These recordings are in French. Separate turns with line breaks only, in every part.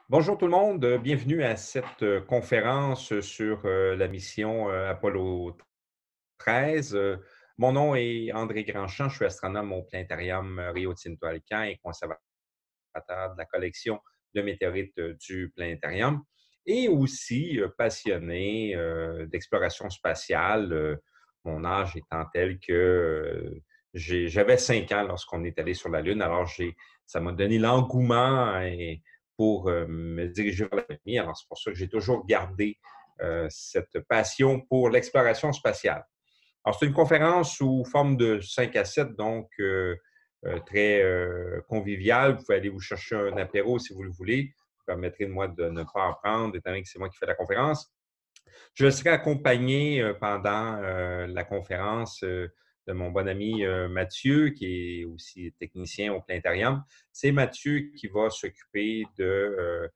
Bonjour tout le monde, bienvenue à cette conférence sur la mission Apollo 13. Mon nom est André Grandchamp, je suis astronome au planétarium Rio Tinto Alcan et conservateur de la collection de météorites du planétarium et aussi passionné d'exploration spatiale. Mon âge étant tel que j'avais 5 ans lorsqu'on est allé sur la Lune, alors ça m'a donné l'engouement pour me diriger vers l'avenir. Alors, c'est pour ça que j'ai toujours gardé cette passion pour l'exploration spatiale. Alors, c'est une conférence sous forme de 5 à 7, donc très conviviale. Vous pouvez aller vous chercher un apéro si vous le voulez. Vous permettrez de moi de ne pas en prendre, étant donné que c'est moi qui fais la conférence. Je serai accompagné pendant la conférence de mon bon ami Mathieu, qui est aussi technicien au planétarium. C'est Mathieu qui va s'occuper de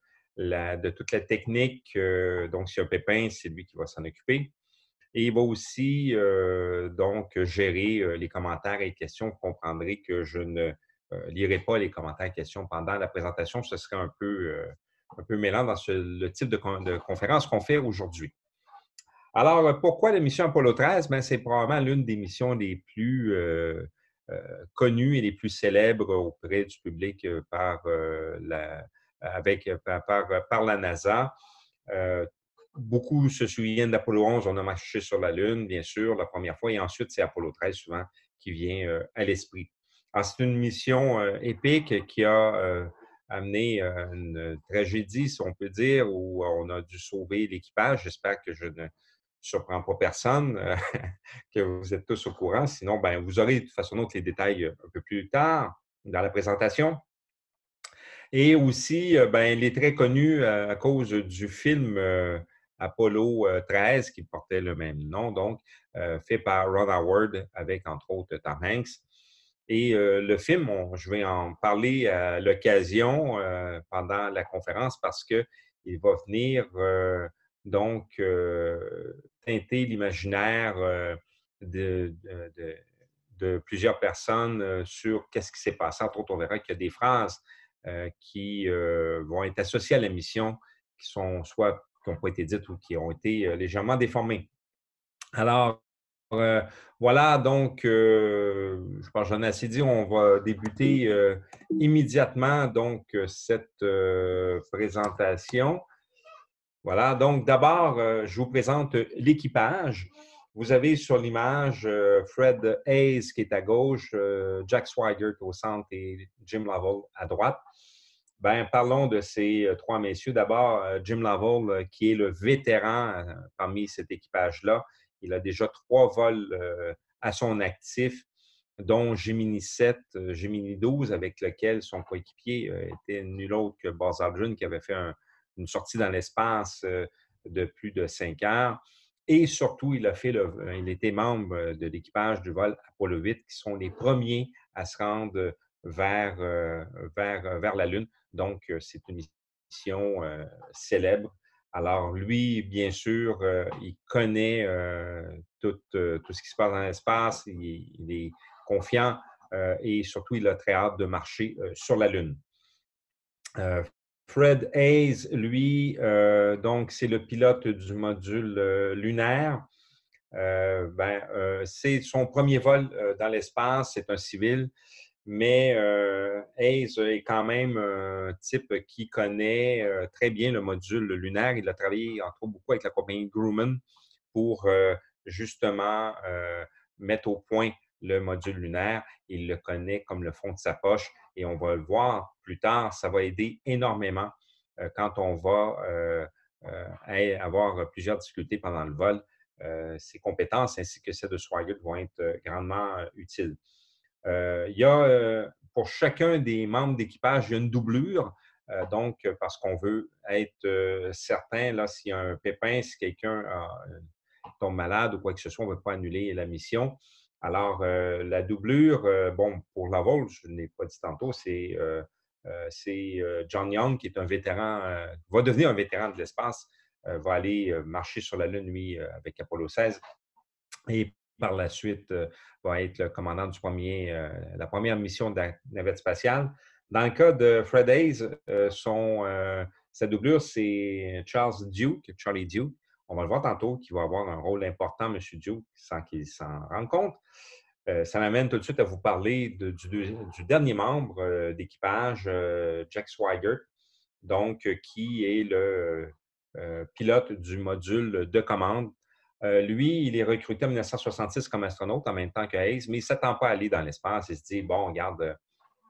toute la technique. Donc, s'il y a un pépin, c'est lui qui va s'en occuper. Et il va aussi donc gérer les commentaires et questions. Vous comprendrez que je ne lirai pas les commentaires et questions pendant la présentation. Ce serait un peu mêlant dans le type de conférence qu'on fait aujourd'hui. Alors, pourquoi la mission Apollo 13? Ben, c'est probablement l'une des missions les plus connues et les plus célèbres auprès du public par la NASA. Euh, Beaucoup se souviennent d'Apollo 11, on a marché sur la Lune, bien sûr, la première fois, et ensuite, c'est Apollo 13, souvent, qui vient à l'esprit. Alors, c'est une mission épique qui a amené une tragédie, si on peut dire, où on a dû sauver l'équipage. J'espère que je ne surprends pas personne, que vous êtes tous au courant. Sinon, ben, vous aurez de toute façon d'autre les détails un peu plus tard dans la présentation. Et aussi, ben, il est très connu à cause du film Apollo 13, qui portait le même nom, donc, fait par Ron Howard, avec entre autres Tom Hanks. Et le film, je vais en parler à l'occasion pendant la conférence parce qu'il va venir donc teinter l'imaginaire de, de- de- de plusieurs personnes sur qu'est-ce qui s'est passé. Entre autres, on verra qu'il y a des phrases qui vont être associées à la mission, qui sont soit qui n'ont pas été dites ou qui ont été légèrement déformées. Alors, euh, voilà, donc, je pense que j'en ai assez dit. On va débuter immédiatement donc cette présentation. Voilà, donc d'abord, je vous présente l'équipage. Vous avez sur l'image Fred Hayes qui est à gauche, Jack Swigert au centre et Jim Lovell à droite. Ben, parlons de ces trois messieurs. D'abord, Jim Lovell, qui est le vétéran parmi cet équipage-là. Il a déjà 3 vols à son actif, dont Gemini 7, Gemini 12, avec lequel son coéquipier était nul autre que Buzz Aldrin, qui avait fait une sortie dans l'espace de plus de 5 heures. Et surtout, il était membre de l'équipage du vol Apollo 8, qui sont les premiers à se rendre vers, vers la Lune. Donc, c'est une mission célèbre. Alors, lui, bien sûr, il connaît tout ce qui se passe dans l'espace. Il est confiant et surtout, il a très hâte de marcher sur la Lune. Euh, Fred Hayes, lui, donc, c'est le pilote du module lunaire. C'est son premier vol dans l'espace, c'est un civil, mais Hayes est quand même un type qui connaît très bien le module lunaire. Il a travaillé, entre autres, beaucoup avec la compagnie Grumman pour justement mettre au point le module lunaire. Il le connaît comme le fond de sa poche et on va le voir plus tard. Ça va aider énormément quand on va avoir plusieurs difficultés pendant le vol. Ses compétences ainsi que celles de Swigert vont être grandement utiles. Il y a pour chacun des membres d'équipage, il y a une doublure. Donc, parce qu'on veut être certain, là, s'il y a un pépin, si quelqu'un tombe malade ou quoi que ce soit, on ne veut pas annuler la mission. Alors, la doublure, bon, pour la vol, je ne l'ai pas dit tantôt, c'est John Young, qui est un vétéran, va devenir un vétéran de l'espace, va aller marcher sur la Lune, lui, avec Apollo 16. Et par la suite, va être le commandant la première mission de la navette spatiale. Dans le cas de Fred Hayes, Sa doublure, c'est Charlie Duke. On va le voir tantôt, qui va avoir un rôle important, M. Duke, sans qu'il s'en rende compte. Ça m'amène tout de suite à vous parler du dernier membre d'équipage, Jack Swigert, donc qui est le pilote du module de commande. Lui, il est recruté en 1966 comme astronaute en même temps que Hayes, mais il ne s'attend pas à aller dans l'espace. Il se dit, bon, regarde,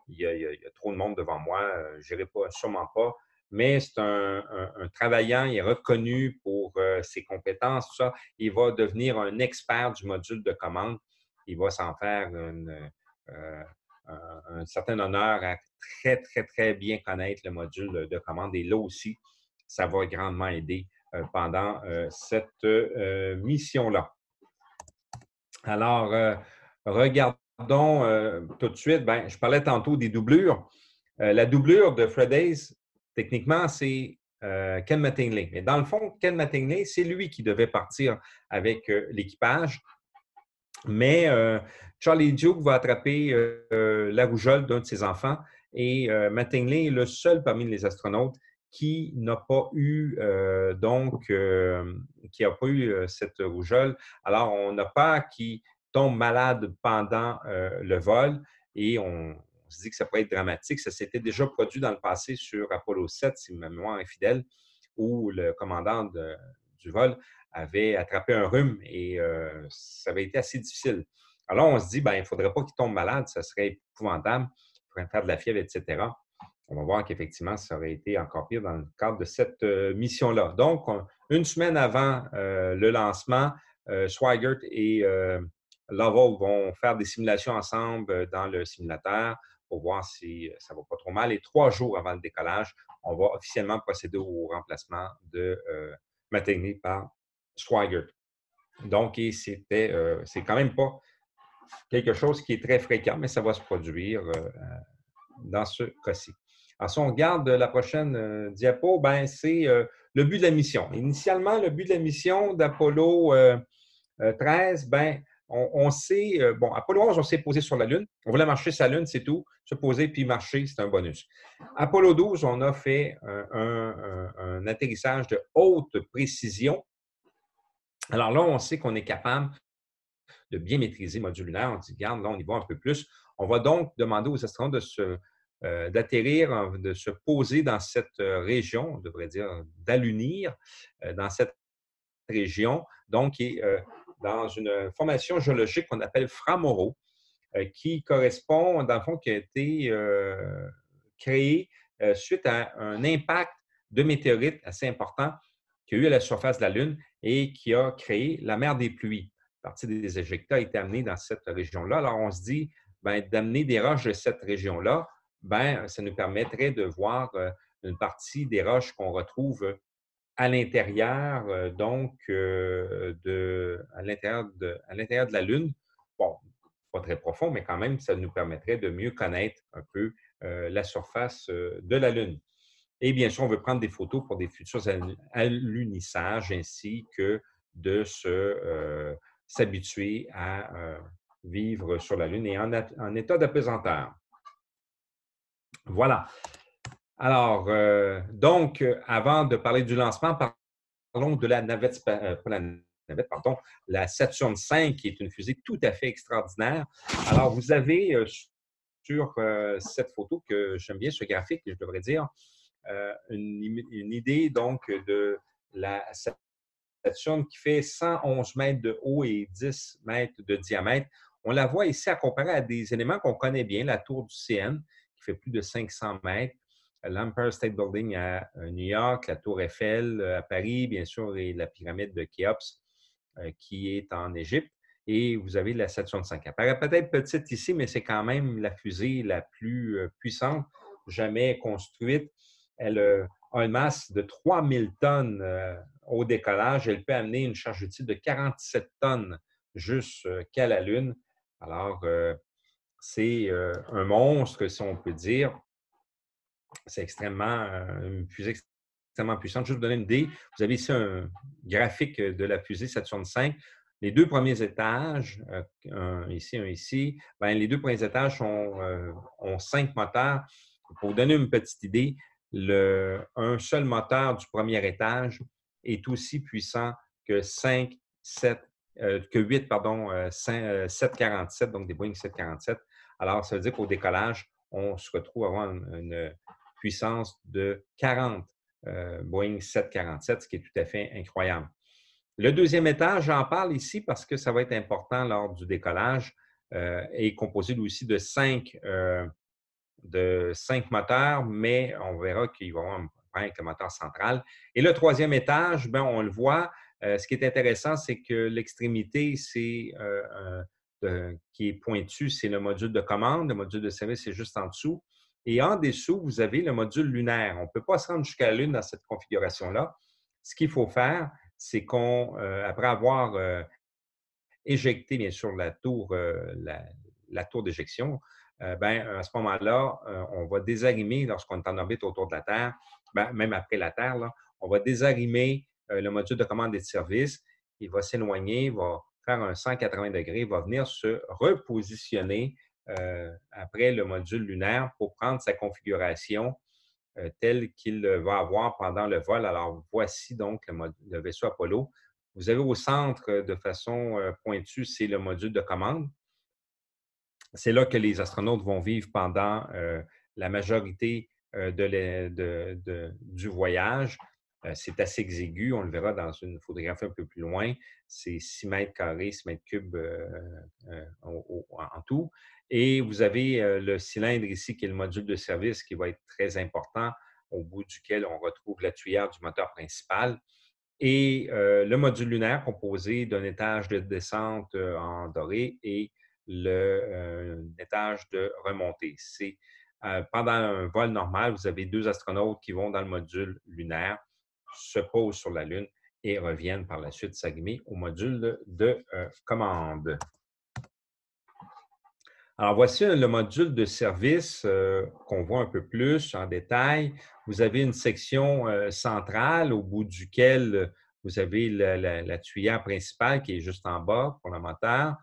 il y a trop de monde devant moi, je n'irai pas, sûrement pas. Mais c'est un travaillant, il est reconnu pour ses compétences, tout ça. Il va devenir un expert du module de commande. Il va s'en faire euh, un certain honneur à très, très, très bien connaître le module de commande. Et là aussi, ça va grandement aider pendant cette mission-là. Alors, regardons tout de suite. Ben, je parlais tantôt des doublures. La doublure de Fred Hayes, techniquement, c'est Ken Mattingly. Mais dans le fond, Ken Mattingly, c'est lui qui devait partir avec l'équipage. Mais Charlie Duke va attraper la rougeole d'un de ses enfants et Mattingly est le seul parmi les astronautes qui n'a pas eu cette rougeole. Alors, on n'a pas qui tombe malade pendant le vol et on se dit que ça pourrait être dramatique. Ça s'était déjà produit dans le passé sur Apollo 7, si ma mémoire est fidèle, où le commandant du vol avait attrapé un rhume et ça avait été assez difficile. Alors, on se dit, ben, il ne faudrait pas qu'il tombe malade, ça serait épouvantable, il pourrait faire de la fièvre, etc. On va voir qu'effectivement, ça aurait été encore pire dans le cadre de cette mission-là. Donc, une semaine avant le lancement, Swigert et Lovell vont faire des simulations ensemble dans le simulateur pour voir si ça ne va pas trop mal. Et 3 jours avant le décollage, on va officiellement procéder au remplacement de Mattingly par Swigert. Donc, c'est quand même pas quelque chose qui est très fréquent, mais ça va se produire dans ce cas-ci. Alors, si on regarde la prochaine diapo, ben, c'est le but de la mission. Initialement, le but de la mission d'Apollo 13, ben, on sait, bon, Apollo 11, on s'est posé sur la Lune. On voulait marcher sur la Lune, c'est tout. Se poser puis marcher, c'est un bonus. Apollo 12, on a fait un atterrissage de haute précision. Alors là, on sait qu'on est capable de bien maîtriser le module lunaire. On dit, regarde, là, on y va un peu plus. On va donc demander aux astronautes d'atterrir, de se poser dans cette région, on devrait dire d'allunir dans cette région, donc qui est dans une formation géologique qu'on appelle Framoro, qui correspond, dans le fond, qui a été créée suite à un impact de météorites assez important qu'il y a eu à la surface de la Lune et qui a créé la mer des pluies. Une partie des éjectats a été amenée dans cette région-là. Alors, on se dit, ben, d'amener des roches de cette région-là, ben, ça nous permettrait de voir une partie des roches qu'on retrouve à l'intérieur, à l'intérieur de la Lune. Bon, pas très profond, mais quand même, ça nous permettrait de mieux connaître un peu la surface de la Lune. Et bien sûr, on veut prendre des photos pour des futurs alunissages ainsi que de s'habituer à vivre sur la Lune et en état d'apesanteur. Voilà. Alors, donc, avant de parler du lancement, parlons de la navette, pas la navette, pardon, la Saturn V, qui est une fusée tout à fait extraordinaire. Alors, vous avez sur cette photo que j'aime bien, ce graphique, je devrais dire, une idée donc de la Saturne qui fait 111 mètres de haut et 10 mètres de diamètre. On la voit ici à comparer à des éléments qu'on connaît bien, la tour du CN, qui fait plus de 500 mètres, l'Empire State Building à New York, la tour Eiffel à Paris, bien sûr, et la pyramide de Khéops qui est en Égypte. Et vous avez la Saturne V. Elle paraît peut-être petite ici, mais c'est quand même la fusée la plus puissante jamais construite. Elle a une masse de 3000 tonnes au décollage. Elle peut amener une charge utile de 47 tonnes jusqu'à la Lune. Alors, c'est un monstre, si on peut dire. C'est une fusée extrêmement puissante. Juste pour vous donner une idée, vous avez ici un graphique de la fusée Saturne V. Les 2 premiers étages, un ici, bien, les 2 premiers étages ont 5 moteurs. Pour vous donner une petite idée, un seul moteur du premier étage est aussi puissant que 5, 7, que 8, pardon, 747, donc des Boeing 747. Alors, ça veut dire qu'au décollage, on se retrouve à avoir une puissance de 40 Boeing 747, ce qui est tout à fait incroyable. Le deuxième étage, j'en parle ici parce que ça va être important lors du décollage, est composé lui aussi de 5 moteurs, mais on verra qu'il va y avoir un problème avec le moteur central. Et le troisième étage, ben, on le voit, ce qui est intéressant, c'est que l'extrémité qui est pointue, c'est le module de commande. Le module de service est juste en dessous. Et en dessous, vous avez le module lunaire. On ne peut pas se rendre jusqu'à la Lune dans cette configuration-là. Ce qu'il faut faire, c'est après avoir éjecté, bien sûr, la tour d'éjection, ben, à ce moment-là, on va désarimer lorsqu'on est en orbite autour de la Terre, ben, même après la Terre, là, on va désarimer le module de commande et de service. Il va s'éloigner, il va faire un 180 degrés, il va venir se repositionner après le module lunaire pour prendre sa configuration telle qu'il va avoir pendant le vol. Alors, voici donc le vaisseau Apollo. Vous avez au centre, de façon pointue, c'est le module de commande. C'est là que les astronautes vont vivre pendant la majorité du voyage. C'est assez exigu, on le verra dans une photographie un peu plus loin. C'est 6 mètres carrés, 6 mètres cubes en tout. Et vous avez le cylindre ici qui est le module de service qui va être très important, au bout duquel on retrouve la tuyère du moteur principal. Et le module lunaire composé d'un étage de descente en doré et l'étage de remontée. Pendant un vol normal, vous avez 2 astronautes qui vont dans le module lunaire, se posent sur la Lune et reviennent par la suite s'arrimer au module de commande. Alors, voici le module de service qu'on voit un peu plus en détail. Vous avez une section centrale au bout duquel vous avez la tuyère principale qui est juste en bas pour le moteur.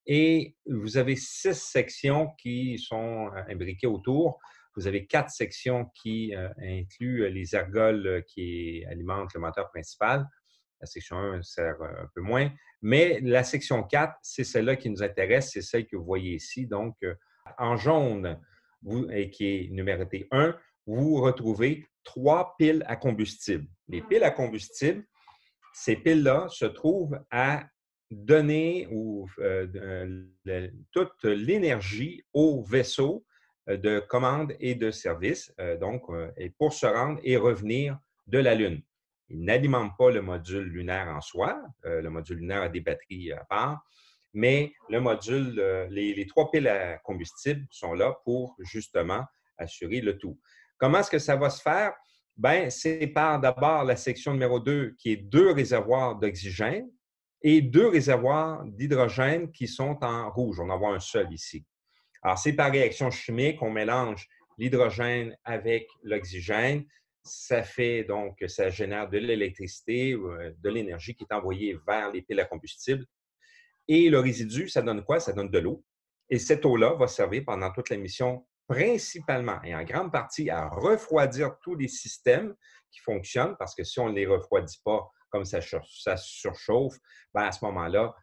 Et vous avez 6 sections qui sont imbriquées autour. Vous avez 4 sections qui incluent les ergols qui alimentent le moteur principal. La section 1 sert un peu moins. Mais la section 4, c'est celle-là qui nous intéresse, c'est celle que vous voyez ici. Donc, en jaune, et qui est numérotée 1, vous retrouvez 3 piles à combustible. Les piles à combustible, ces piles-là se trouvent à donner toute l'énergie au vaisseau de commande et de service, et pour se rendre et revenir de la Lune. Il n'alimente pas le module lunaire en soi. Le module lunaire a des batteries à part, mais les 3 piles à combustible sont là pour justement assurer le tout. Comment est-ce que ça va se faire? Bien, c'est par d'abord la section numéro 2 qui est 2 réservoirs d'oxygène et 2 réservoirs d'hydrogène qui sont en rouge. On en voit un seul ici. Alors, c'est par réaction chimique, on mélange l'hydrogène avec l'oxygène. Ça fait donc que ça génère de l'électricité, de l'énergie qui est envoyée vers les piles à combustible. Et le résidu, ça donne quoi? Ça donne de l'eau. Et cette eau-là va servir pendant toute la mission principalement et en grande partie à refroidir tous les systèmes qui fonctionnent, parce que si on ne les refroidit pas, comme ça surchauffe, bien à ce moment-là,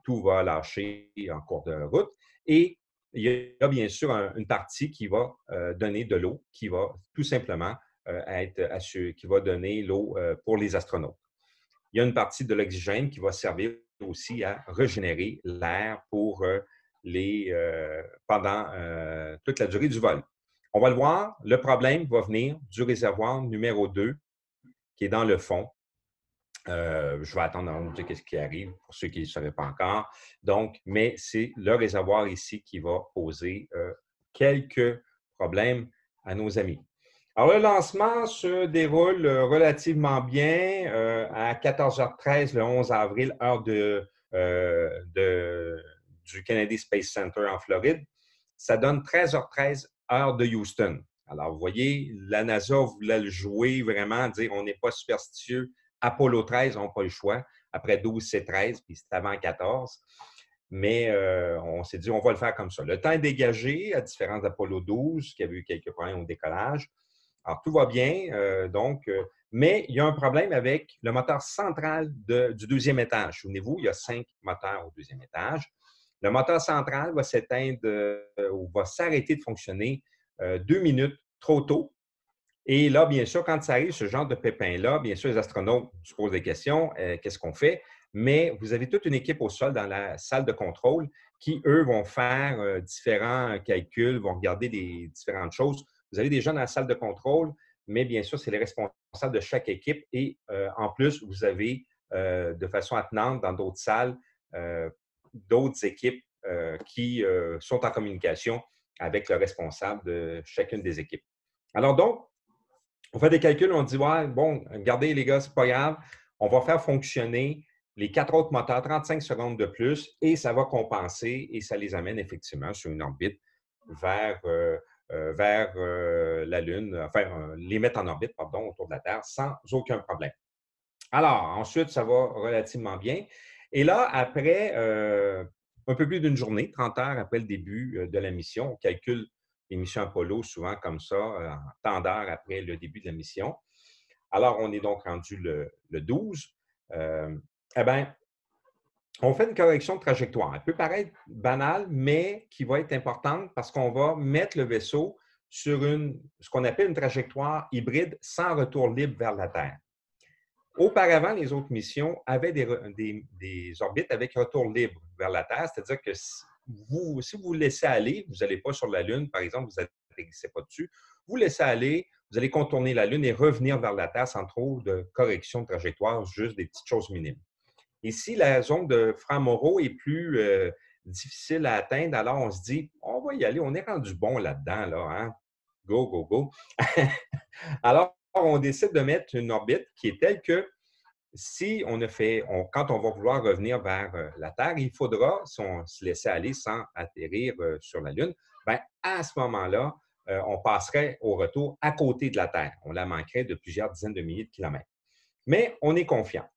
tout va lâcher en cours de route. Et il y a bien sûr une partie qui va donner de l'eau, qui va tout simplement qui va donner l'eau pour les astronautes. Il y a une partie de l'oxygène qui va servir aussi à régénérer l'air pendant toute la durée du vol. On va le voir, le problème va venir du réservoir numéro 2 qui est dans le fond. Je vais attendre avant de dire qu'est-ce qui arrive pour ceux qui ne le savaient pas encore. Donc, mais c'est le réservoir ici qui va poser quelques problèmes à nos amis. Alors, le lancement se déroule relativement bien à 14h13 le 11 avril, heure du Kennedy Space Center en Floride. Ça donne 13h13, heure de Houston. Alors, vous voyez, la NASA voulait le jouer vraiment, dire on n'est pas superstitieux. Apollo 13 n'ont pas le choix. Après 12, c'est 13, puis c'est avant 14. Mais on s'est dit, on va le faire comme ça. Le temps est dégagé, à différence d'Apollo 12, qui avait eu quelques problèmes au décollage. Alors, tout va bien, mais il y a un problème avec le moteur central du deuxième étage. Souvenez-vous, il y a 5 moteurs au deuxième étage. Le moteur central va s'éteindre ou va s'arrêter de fonctionner 2 minutes trop tôt. Et là, bien sûr, quand ça arrive, ce genre de pépin-là, bien sûr, les astronautes se posent des questions, qu'est-ce qu'on fait? Mais vous avez toute une équipe au sol dans la salle de contrôle qui, eux, vont faire différents calculs, vont regarder des différentes choses. Vous avez des gens dans la salle de contrôle, mais bien sûr, c'est les responsables de chaque équipe. Et en plus, vous avez de façon attenante dans d'autres salles, d'autres équipes qui sont en communication avec le responsable de chacune des équipes. Alors donc, on fait des calculs, on dit, ouais, bon, regardez les gars, c'est pas grave, on va faire fonctionner les 4 autres moteurs 35 secondes de plus et ça va compenser et ça les amène effectivement sur une orbite vers la Lune, enfin, les mettre en orbite, pardon, autour de la Terre sans aucun problème. Alors, ensuite, ça va relativement bien. Et là, après un peu plus d'une journée, 30 heures après le début de la mission, on calcule les missions Apollo souvent comme ça, en tant d'heures après le début de la mission. Alors, on est donc rendu le 12. Eh bien, on fait une correction de trajectoire. Elle peut paraître banale, mais qui va être importante parce qu'on va mettre le vaisseau sur ce qu'on appelle une trajectoire hybride sans retour libre vers la Terre. Auparavant, les autres missions avaient des orbites avec retour libre vers la Terre, c'est-à-dire que si vous laissez aller, vous n'allez pas sur la Lune, par exemple, vous n'atterrissez pas dessus, vous laissez aller, vous allez contourner la Lune et revenir vers la Terre sans trop de correction de trajectoire, juste des petites choses minimes. Et si la zone de Franc-Moreau est plus difficile à atteindre, alors on se dit, on va y aller, on est rendu bon là-dedans, là, hein? Go, go, go. Alors, on décide de mettre une orbite qui est telle que si quand on va vouloir revenir vers la Terre, il faudra, si on se laissait aller sans atterrir sur la Lune, bien, à ce moment-là, on passerait au retour à côté de la Terre. On la manquerait de plusieurs dizaines de milliers de kilomètres. Mais on est confiant.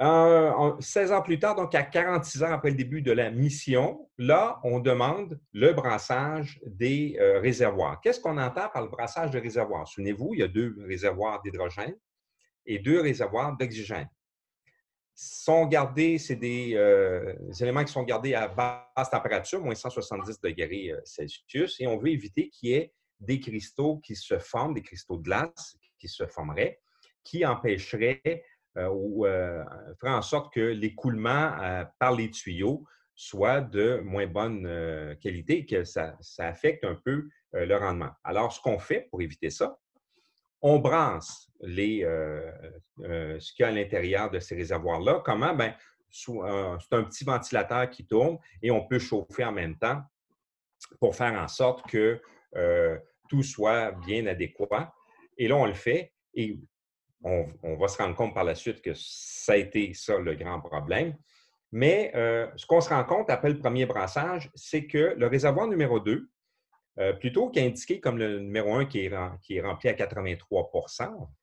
16 ans plus tard, donc à 46 ans après le début de la mission, là, on demande le brassage des réservoirs. Qu'est-ce qu'on entend par le brassage de réservoirs? Souvenez-vous, il y a 2 réservoirs d'hydrogène et 2 réservoirs d'oxygène. C'est des éléments qui sont gardés à basse température, moins 170 degrés Celsius, et on veut éviter qu'il y ait des cristaux qui se forment, des cristaux de glace qui se formeraient, qui empêcheraient ou feraient en sorte que l'écoulement par les tuyaux soit de moins bonne qualité et que ça affecte un peu le rendement. Alors, ce qu'on fait pour éviter ça, on brasse ce qu'il y a à l'intérieur de ces réservoirs-là. Comment? Bien, c'est un petit ventilateur qui tourne et on peut chauffer en même temps pour faire en sorte que tout soit bien adéquat. Et là, on le fait et on va se rendre compte par la suite que ça a été ça le grand problème. Mais ce qu'on se rend compte après le premier brassage, c'est que le réservoir numéro 2, plutôt qu'indiqué comme le numéro 1 qui est rempli à 83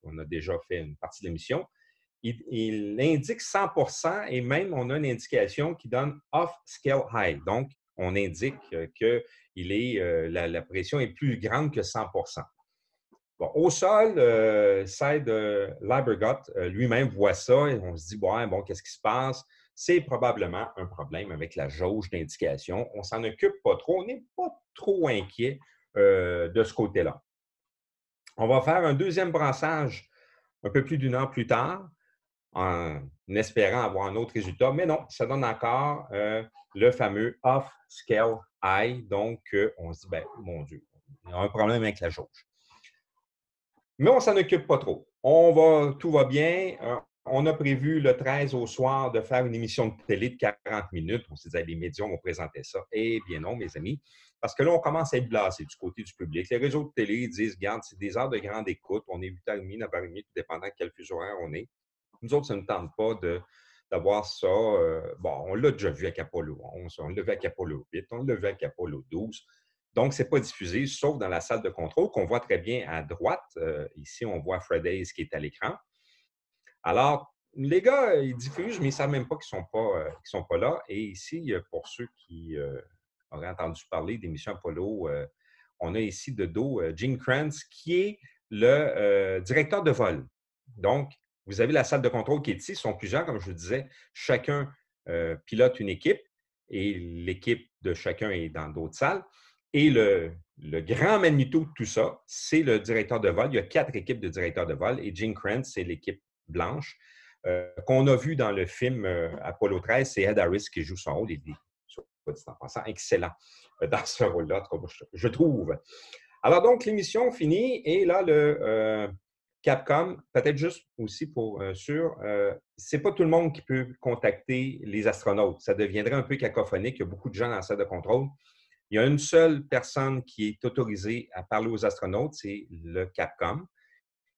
on a déjà fait une partie de l'émission, il indique 100 et même on a une indication qui donne off-scale high. Donc, on indique que la pression est plus grande que 100 Bon, au sol, Syed Leibergott lui-même voit ça et on se dit, bon, qu'est-ce qui se passe? C'est probablement un problème avec la jauge d'indication. On ne s'en occupe pas trop. On n'est pas trop inquiet de ce côté-là. On va faire un deuxième brassage un peu plus d'une heure plus tard en espérant avoir un autre résultat. Mais non, ça donne encore le fameux off-scale high. Donc, on se dit, ben, mon Dieu, il y a un problème avec la jauge. Mais on ne s'en occupe pas trop. Tout va bien. On a prévu le 13 au soir de faire une émission de télé de 40 minutes. On s'est dit, les médias vont présenter ça. Eh bien non, mes amis, parce que là, on commence à être blasé du côté du public. Les réseaux de télé disent, regarde, c'est des heures de grande écoute. On est 8h30, 9h30, tout dépendant de quel fuseau horaire on est. Nous autres, ça ne nous tente pas d'avoir ça. On l'a déjà vu avec Apollo 11, on l'a vu avec Apollo 8, on l'a vu avec Apollo 12. Donc, ce n'est pas diffusé, sauf dans la salle de contrôle qu'on voit très bien à droite. Ici, on voit Fred Haise qui est à l'écran. Alors, les gars, ils diffusent, mais ils ne savent même pas qu'ils ne sont pas là. Et ici, pour ceux qui auraient entendu parler des missions Apollo on a ici de dos Gene Kranz, qui est le directeur de vol. Donc, vous avez la salle de contrôle qui est ici. Ils sont plusieurs, comme je vous disais. Chacun pilote une équipe et l'équipe de chacun est dans d'autres salles. Et le grand Magneto de tout ça, c'est le directeur de vol. Il y a 4 équipes de directeurs de vol et Gene Kranz, c'est l'équipe blanche qu'on a vu dans le film Apollo 13. C'est Ed Harris qui joue son rôle. Il est, soit dit en passant, excellent dans ce rôle-là, je trouve. Alors donc, l'émission finit et là, le Capcom, peut-être juste aussi pour sûr, c'est pas tout le monde qui peut contacter les astronautes. Ça deviendrait un peu cacophonique. Il y a beaucoup de gens dans la salle de contrôle. Il y a une seule personne qui est autorisée à parler aux astronautes, c'est le Capcom.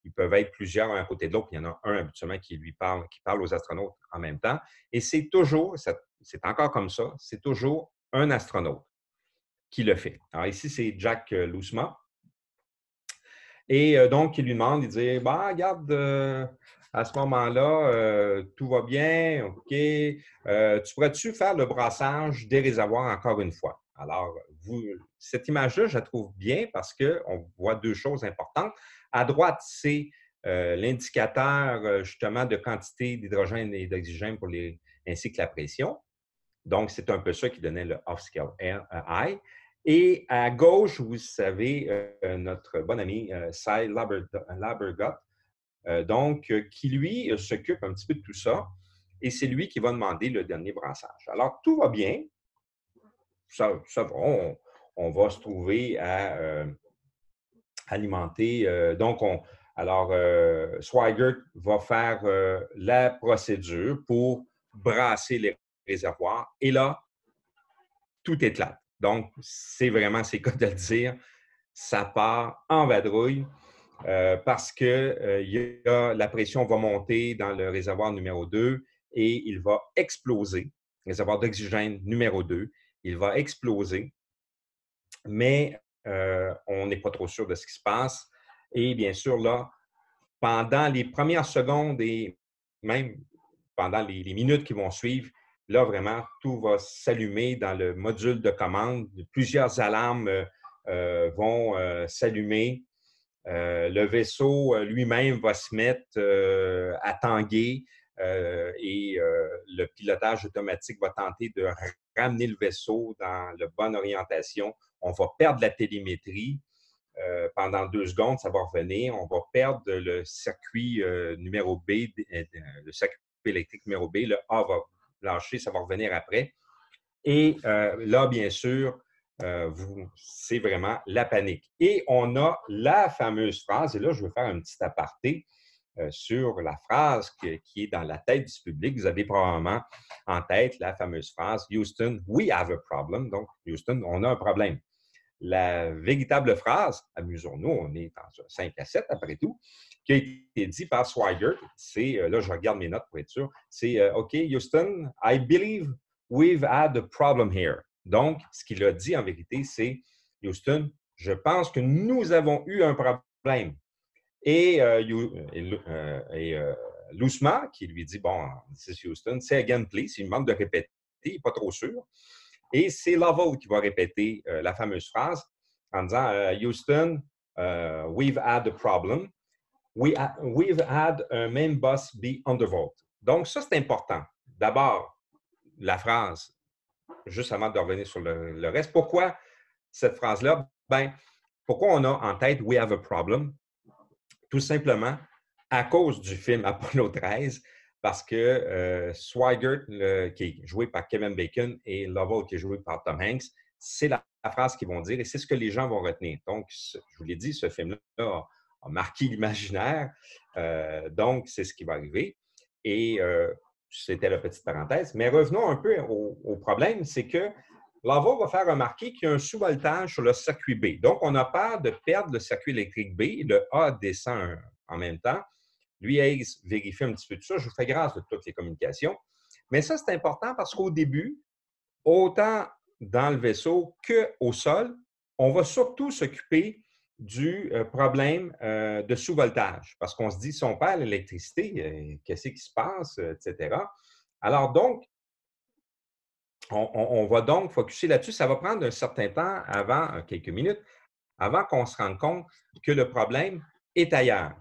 Ils peuvent être plusieurs un à côté de l'autre. Il y en a un habituellement qui parle aux astronautes en même temps. Et c'est toujours, c'est encore comme ça, c'est toujours un astronaute qui le fait. Alors ici, c'est Jack Lousma. Et donc, il lui demande, il dit, bah, regarde, à ce moment-là, tout va bien, OK. Tu pourrais-tu faire le brassage des réservoirs encore une fois? Alors, cette image-là, je la trouve bien parce qu'on voit 2 choses importantes. À droite, c'est l'indicateur, justement, de quantité d'hydrogène et d'oxygène ainsi que la pression. Donc, c'est un peu ça qui donnait le off-scale high. Et à gauche, vous savez, notre bon ami Cy Labergott, qui lui s'occupe un petit peu de tout ça. Et c'est lui qui va demander le dernier brassage. Alors, tout va bien. Ça va. On va se trouver à alimenter. Alors, Swigert va faire la procédure pour brasser les réservoirs. Et là, tout éclate. Donc, c'est le cas de le dire, ça part en vadrouille parce que la pression va monter dans le réservoir numéro 2 et il va exploser. Réservoir d'oxygène numéro 2, il va exploser, mais on n'est pas trop sûr de ce qui se passe. Et bien sûr, là, pendant les premières secondes et même pendant les minutes qui vont suivre, là, vraiment, tout va s'allumer dans le module de commande. Plusieurs alarmes vont s'allumer. Le vaisseau lui-même va se mettre à tanguer et le pilotage automatique va tenter de ramener le vaisseau dans la bonne orientation. On va perdre la télémétrie. Pendant 2 secondes, ça va revenir. On va perdre le circuit numéro B, le circuit électrique numéro B. Le A va lâcher, ça va revenir après. Et là, bien sûr, c'est vraiment la panique. Et on a la fameuse phrase, et là, je veux faire un petit aparté sur la phrase qui est dans la tête du public. Vous avez probablement en tête la fameuse phrase « Houston, we have a problem ». Donc, Houston, on a un problème. La véritable phrase, amusons-nous, on est dans un 5 à 7 après tout, qui a été dit par Swigert, c'est, là je regarde mes notes pour être sûr, c'est OK, Houston, I believe we've had a problem here. Donc, ce qu'il a dit en vérité, c'est Houston, je pense que nous avons eu un problème. Et Lousma, qui lui dit, bon, this is Houston, say again, please. Il me demande de répéter, il n'est pas trop sûr. Et c'est Lovell qui va répéter la fameuse phrase en disant Houston, we've had a problem. We've had a main bus be undervolt. Donc, ça, c'est important. D'abord, la phrase, juste avant de revenir sur le reste. Pourquoi cette phrase-là? Ben, pourquoi on a en tête We have a problem? Tout simplement à cause du film Apollo 13, parce que Swigert, qui est joué par Kevin Bacon, et Lovell, qui est joué par Tom Hanks, c'est la phrase qu'ils vont dire et c'est ce que les gens vont retenir. Donc, je vous l'ai dit, ce film-là a marqué l'imaginaire. Donc, c'est ce qui va arriver. Et c'était la petite parenthèse. Mais revenons un peu au problème, c'est que Lovell va faire remarquer qu'il y a un sous-voltage sur le circuit B. Donc, on a peur de perdre le circuit électrique B. Le A descend en même temps. Lui, Hayes vérifie un petit peu tout ça. Je vous fais grâce de toutes les communications. Mais ça, c'est important parce qu'au début, autant dans le vaisseau qu'au sol, on va surtout s'occuper du problème de sous-voltage. Parce qu'on se dit, si on perd l'électricité, qu'est-ce qui se passe, etc. Alors donc, on va donc focuser là-dessus. Ça va prendre un certain temps, avant quelques minutes, avant qu'on se rende compte que le problème est ailleurs.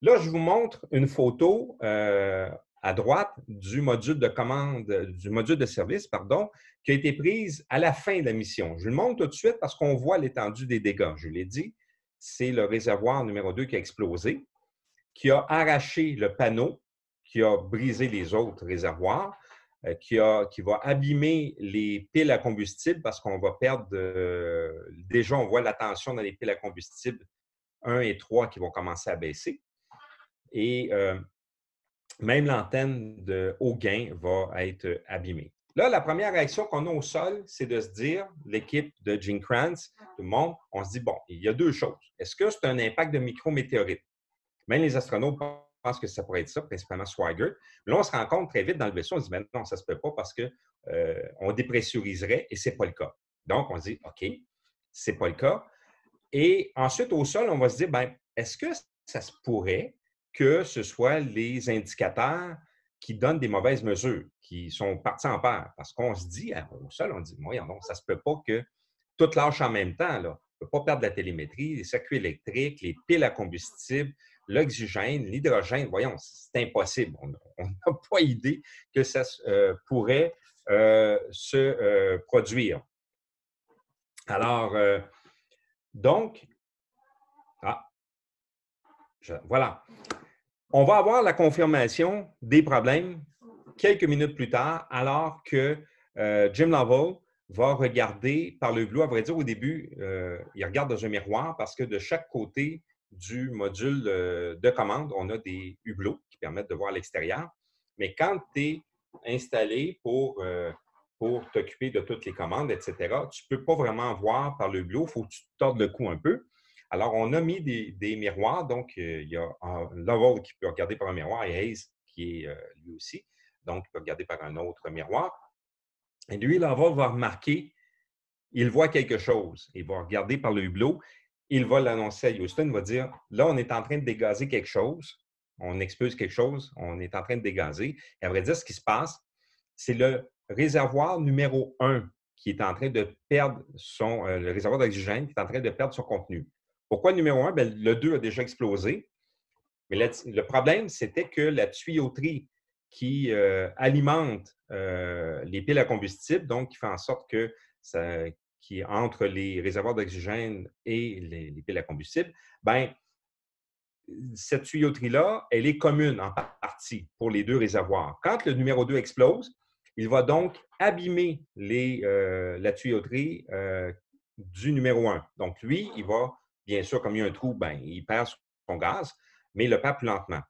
Là, je vous montre une photo à droite du module de commande, du module de service, pardon, qui a été prise à la fin de la mission. Je le montre tout de suite parce qu'on voit l'étendue des dégâts. Je l'ai dit, c'est le réservoir numéro 2 qui a explosé, qui a arraché le panneau, qui a brisé les autres réservoirs, qui va abîmer les piles à combustible parce qu'on va perdre, déjà on voit la tension dans les piles à combustible 1 et 3 qui vont commencer à baisser. Et même l'antenne de haut gain va être abîmée. Là, la première réaction qu'on a au sol, c'est de se dire, l'équipe de Gene Kranz, tout le monde, on se dit, bon, il y a deux choses. Est-ce que c'est un impact de micrométéorite? Même les astronautes pensent que ça pourrait être ça, principalement Swigert. Mais là, on se rend compte très vite dans le vaisseau, on se dit, ben non, ça ne se peut pas parce qu'on dépressuriserait et ce n'est pas le cas. Donc, on se dit, OK, ce n'est pas le cas. Et ensuite, au sol, on va se dire, ben, est-ce que ça se pourrait que ce soit les indicateurs qui donnent des mauvaises mesures, qui sont partis en paire? Parce qu'on se dit, au sol, on dit, voyons donc, ça ne se peut pas que tout lâche en même temps, là. On ne peut pas perdre la télémétrie, les circuits électriques, les piles à combustible, l'oxygène, l'hydrogène. Voyons, c'est impossible. On n'a pas idée que ça pourrait se produire. Alors, donc, voilà. On va avoir la confirmation des problèmes quelques minutes plus tard, alors que Jim Lovell va regarder par le hublot. À vrai dire, au début, il regarde dans un miroir parce que de chaque côté du module de commande, on a des hublots qui permettent de voir l'extérieur. Mais quand tu es installé pour t'occuper de toutes les commandes, etc., tu ne peux pas vraiment voir par le hublot. Il faut que tu te tordes le cou un peu. Alors, on a mis des miroirs. Donc, il y a Lovell qui peut regarder par un miroir et Hayes qui est lui aussi. Donc, il peut regarder par un autre miroir. Et lui, Lovell va remarquer, il voit quelque chose. Il va regarder par le hublot. Il va l'annoncer à Houston. Il va dire, là, on est en train de dégazer quelque chose. On expulse quelque chose. On est en train de dégazer. Et à vrai dire, ce qui se passe, c'est le réservoir numéro 1 qui est en train de perdre le réservoir d'oxygène qui est en train de perdre son contenu. Pourquoi le numéro 1? Bien, le 2 a déjà explosé. Mais le problème, c'était que la tuyauterie qui alimente les piles à combustible, donc qui fait en sorte que qui est entre les réservoirs d'oxygène et les piles à combustible, bien, cette tuyauterie-là, elle est commune en partie pour les deux réservoirs. Quand le numéro 2 explose, il va donc abîmer la tuyauterie du numéro 1. Donc, lui, il va, bien sûr, comme il y a un trou, bien, il perd son gaz, mais il le perd plus lentement.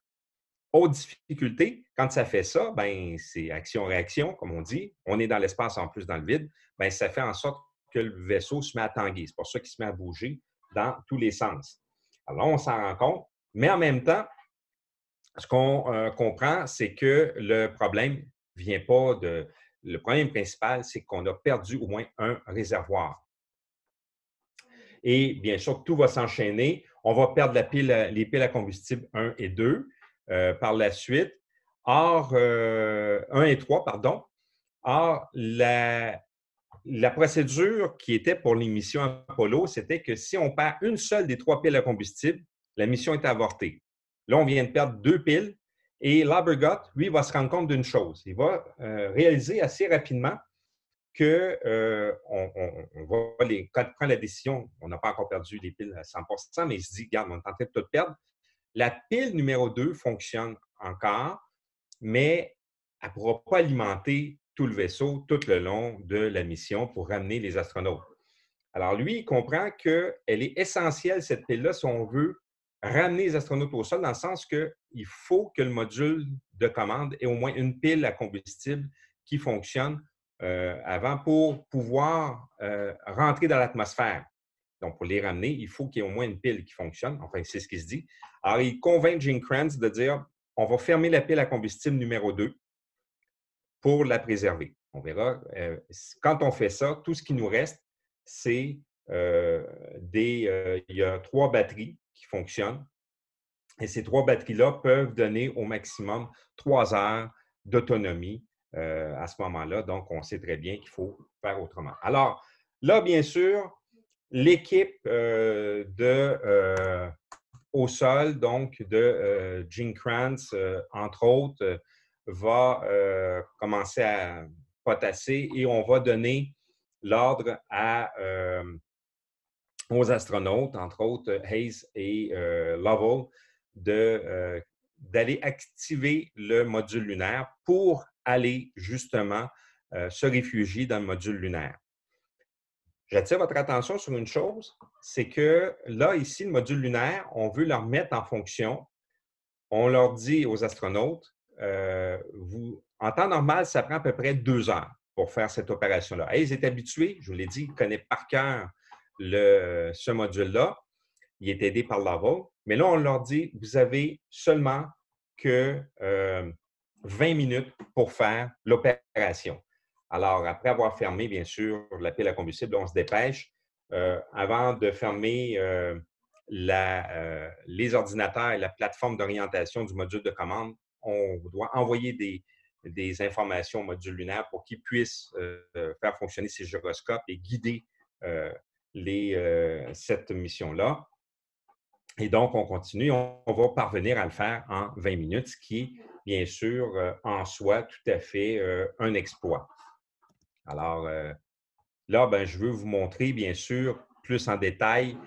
Autre difficulté, quand ça fait ça, bien, c'est action-réaction, comme on dit. On est dans l'espace en plus dans le vide. Bien, ça fait en sorte que le vaisseau se met à tanguer. C'est pour ça qu'il se met à bouger dans tous les sens. Alors, on s'en rend compte. Mais en même temps, ce qu'on comprend, c'est que le problème vient pas de. Le problème principal, c'est qu'on a perdu au moins un réservoir. Et bien sûr, tout va s'enchaîner. On va perdre les piles à combustible 1 et 2 par la suite. Or, 1 et 3, pardon. Or, la procédure qui était pour les missions Apollo, c'était que si on perd une seule des 3 piles à combustible, la mission est avortée. Là, on vient de perdre 2 piles et Labergott, lui, va se rendre compte d'une chose. Il va réaliser assez rapidement que quand il prend la décision, on n'a pas encore perdu les piles à 100%, mais il se dit, regarde, on est en train de tout perdre. La pile numéro 2 fonctionne encore, mais elle ne pourra pas alimenter tout le vaisseau tout le long de la mission pour ramener les astronautes. Alors, lui, il comprend qu'elle est essentielle, cette pile-là, si on veut ramener les astronautes au sol, dans le sens qu'il faut que le module de commande ait au moins une pile à combustible qui fonctionne avant pour pouvoir rentrer dans l'atmosphère. Donc, pour les ramener, il faut qu'il y ait au moins une pile qui fonctionne. Enfin, c'est ce qu'il se dit. Alors, il convainc Gene Kranz de dire, on va fermer la pile à combustible numéro 2 pour la préserver. On verra. Quand on fait ça, tout ce qui nous reste, c'est il y a 3 batteries qui fonctionnent. Et ces 3 batteries-là peuvent donner au maximum 3 heures d'autonomie à ce moment-là. Donc, on sait très bien qu'il faut faire autrement. Alors, là, bien sûr, L'équipe au sol, donc de Gene Kranz, entre autres, va commencer à potasser et on va donner l'ordre aux astronautes, entre autres Hayes et Lovell, d'aller activer le module lunaire pour aller justement se réfugier dans le module lunaire. J'attire votre attention sur une chose, c'est que là, ici, le module lunaire, on veut le remettre en fonction. On leur dit aux astronautes, en temps normal, ça prend à peu près 2 heures pour faire cette opération-là. Hayes est habitué, je vous l'ai dit, il connaît par cœur ce module-là. Il est aidé par Lovell. Mais là, on leur dit, vous avez seulement que 20 minutes pour faire l'opération. Alors, après avoir fermé, bien sûr, la pile à combustible, on se dépêche. Avant de fermer les ordinateurs et la plateforme d'orientation du module de commande, on doit envoyer des informations au module lunaire pour qu'il puisse faire fonctionner ses gyroscopes et guider cette mission-là. Et donc, on continue. On va parvenir à le faire en 20 minutes, ce qui est, bien sûr, en soi, tout à fait un exploit. Alors, là, ben, je veux vous montrer, bien sûr, plus en détail,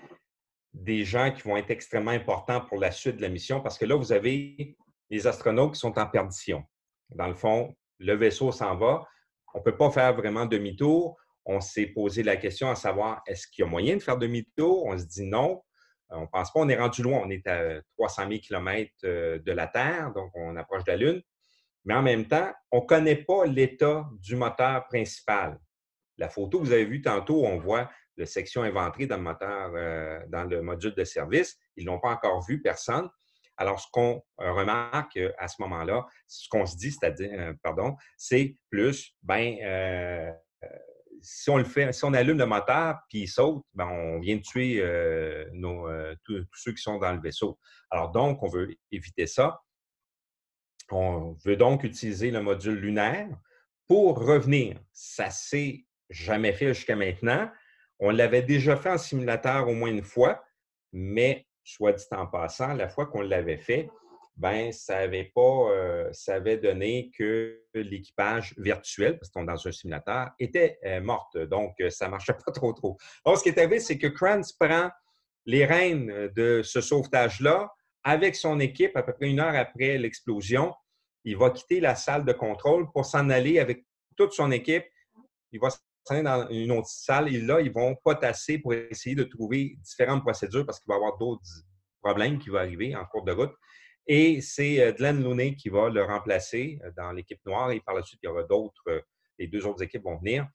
des gens qui vont être extrêmement importants pour la suite de la mission, parce que là, vous avez les astronautes qui sont en perdition. Dans le fond, le vaisseau s'en va. On ne peut pas faire vraiment demi-tour. On s'est posé la question à savoir, est-ce qu'il y a moyen de faire demi-tour? On se dit non. On ne pense pas, on est rendu loin. On est à 300 000 km de la Terre, donc on approche de la Lune. Mais en même temps, on ne connaît pas l'état du moteur principal. La photo que vous avez vue tantôt, on voit la section inventrée dans le moteur, dans le module de service. Ils ne l'ont pas encore vu, personne. Alors, ce qu'on remarque à ce moment-là, ce qu'on se dit, c'est-à-dire, c'est plus, si on le fait, si on allume le moteur puis il saute, ben, on vient de tuer tous ceux qui sont dans le vaisseau. Alors donc, on veut éviter ça. On veut donc utiliser le module lunaire pour revenir. Ça ne s'est jamais fait jusqu'à maintenant. On l'avait déjà fait en simulateur au moins une fois, mais soit dit en passant, la fois qu'on l'avait fait, ben, ça avait donné que l'équipage virtuel, parce qu'on est dans un simulateur, était morte. Donc, ça ne marchait pas trop. Alors, ce qui est arrivé, c'est que Kranz prend les rênes de ce sauvetage-là avec son équipe à peu près 1 heure après l'explosion. Il va quitter la salle de contrôle pour s'en aller avec toute son équipe. Il va s'en aller dans une autre salle et là, ils vont potasser pour essayer de trouver différentes procédures parce qu'il va y avoir d'autres problèmes qui vont arriver en cours de route. Et c'est Glenn Looney qui va le remplacer dans l'équipe noire et par la suite, il y aura les 2 autres équipes vont venir.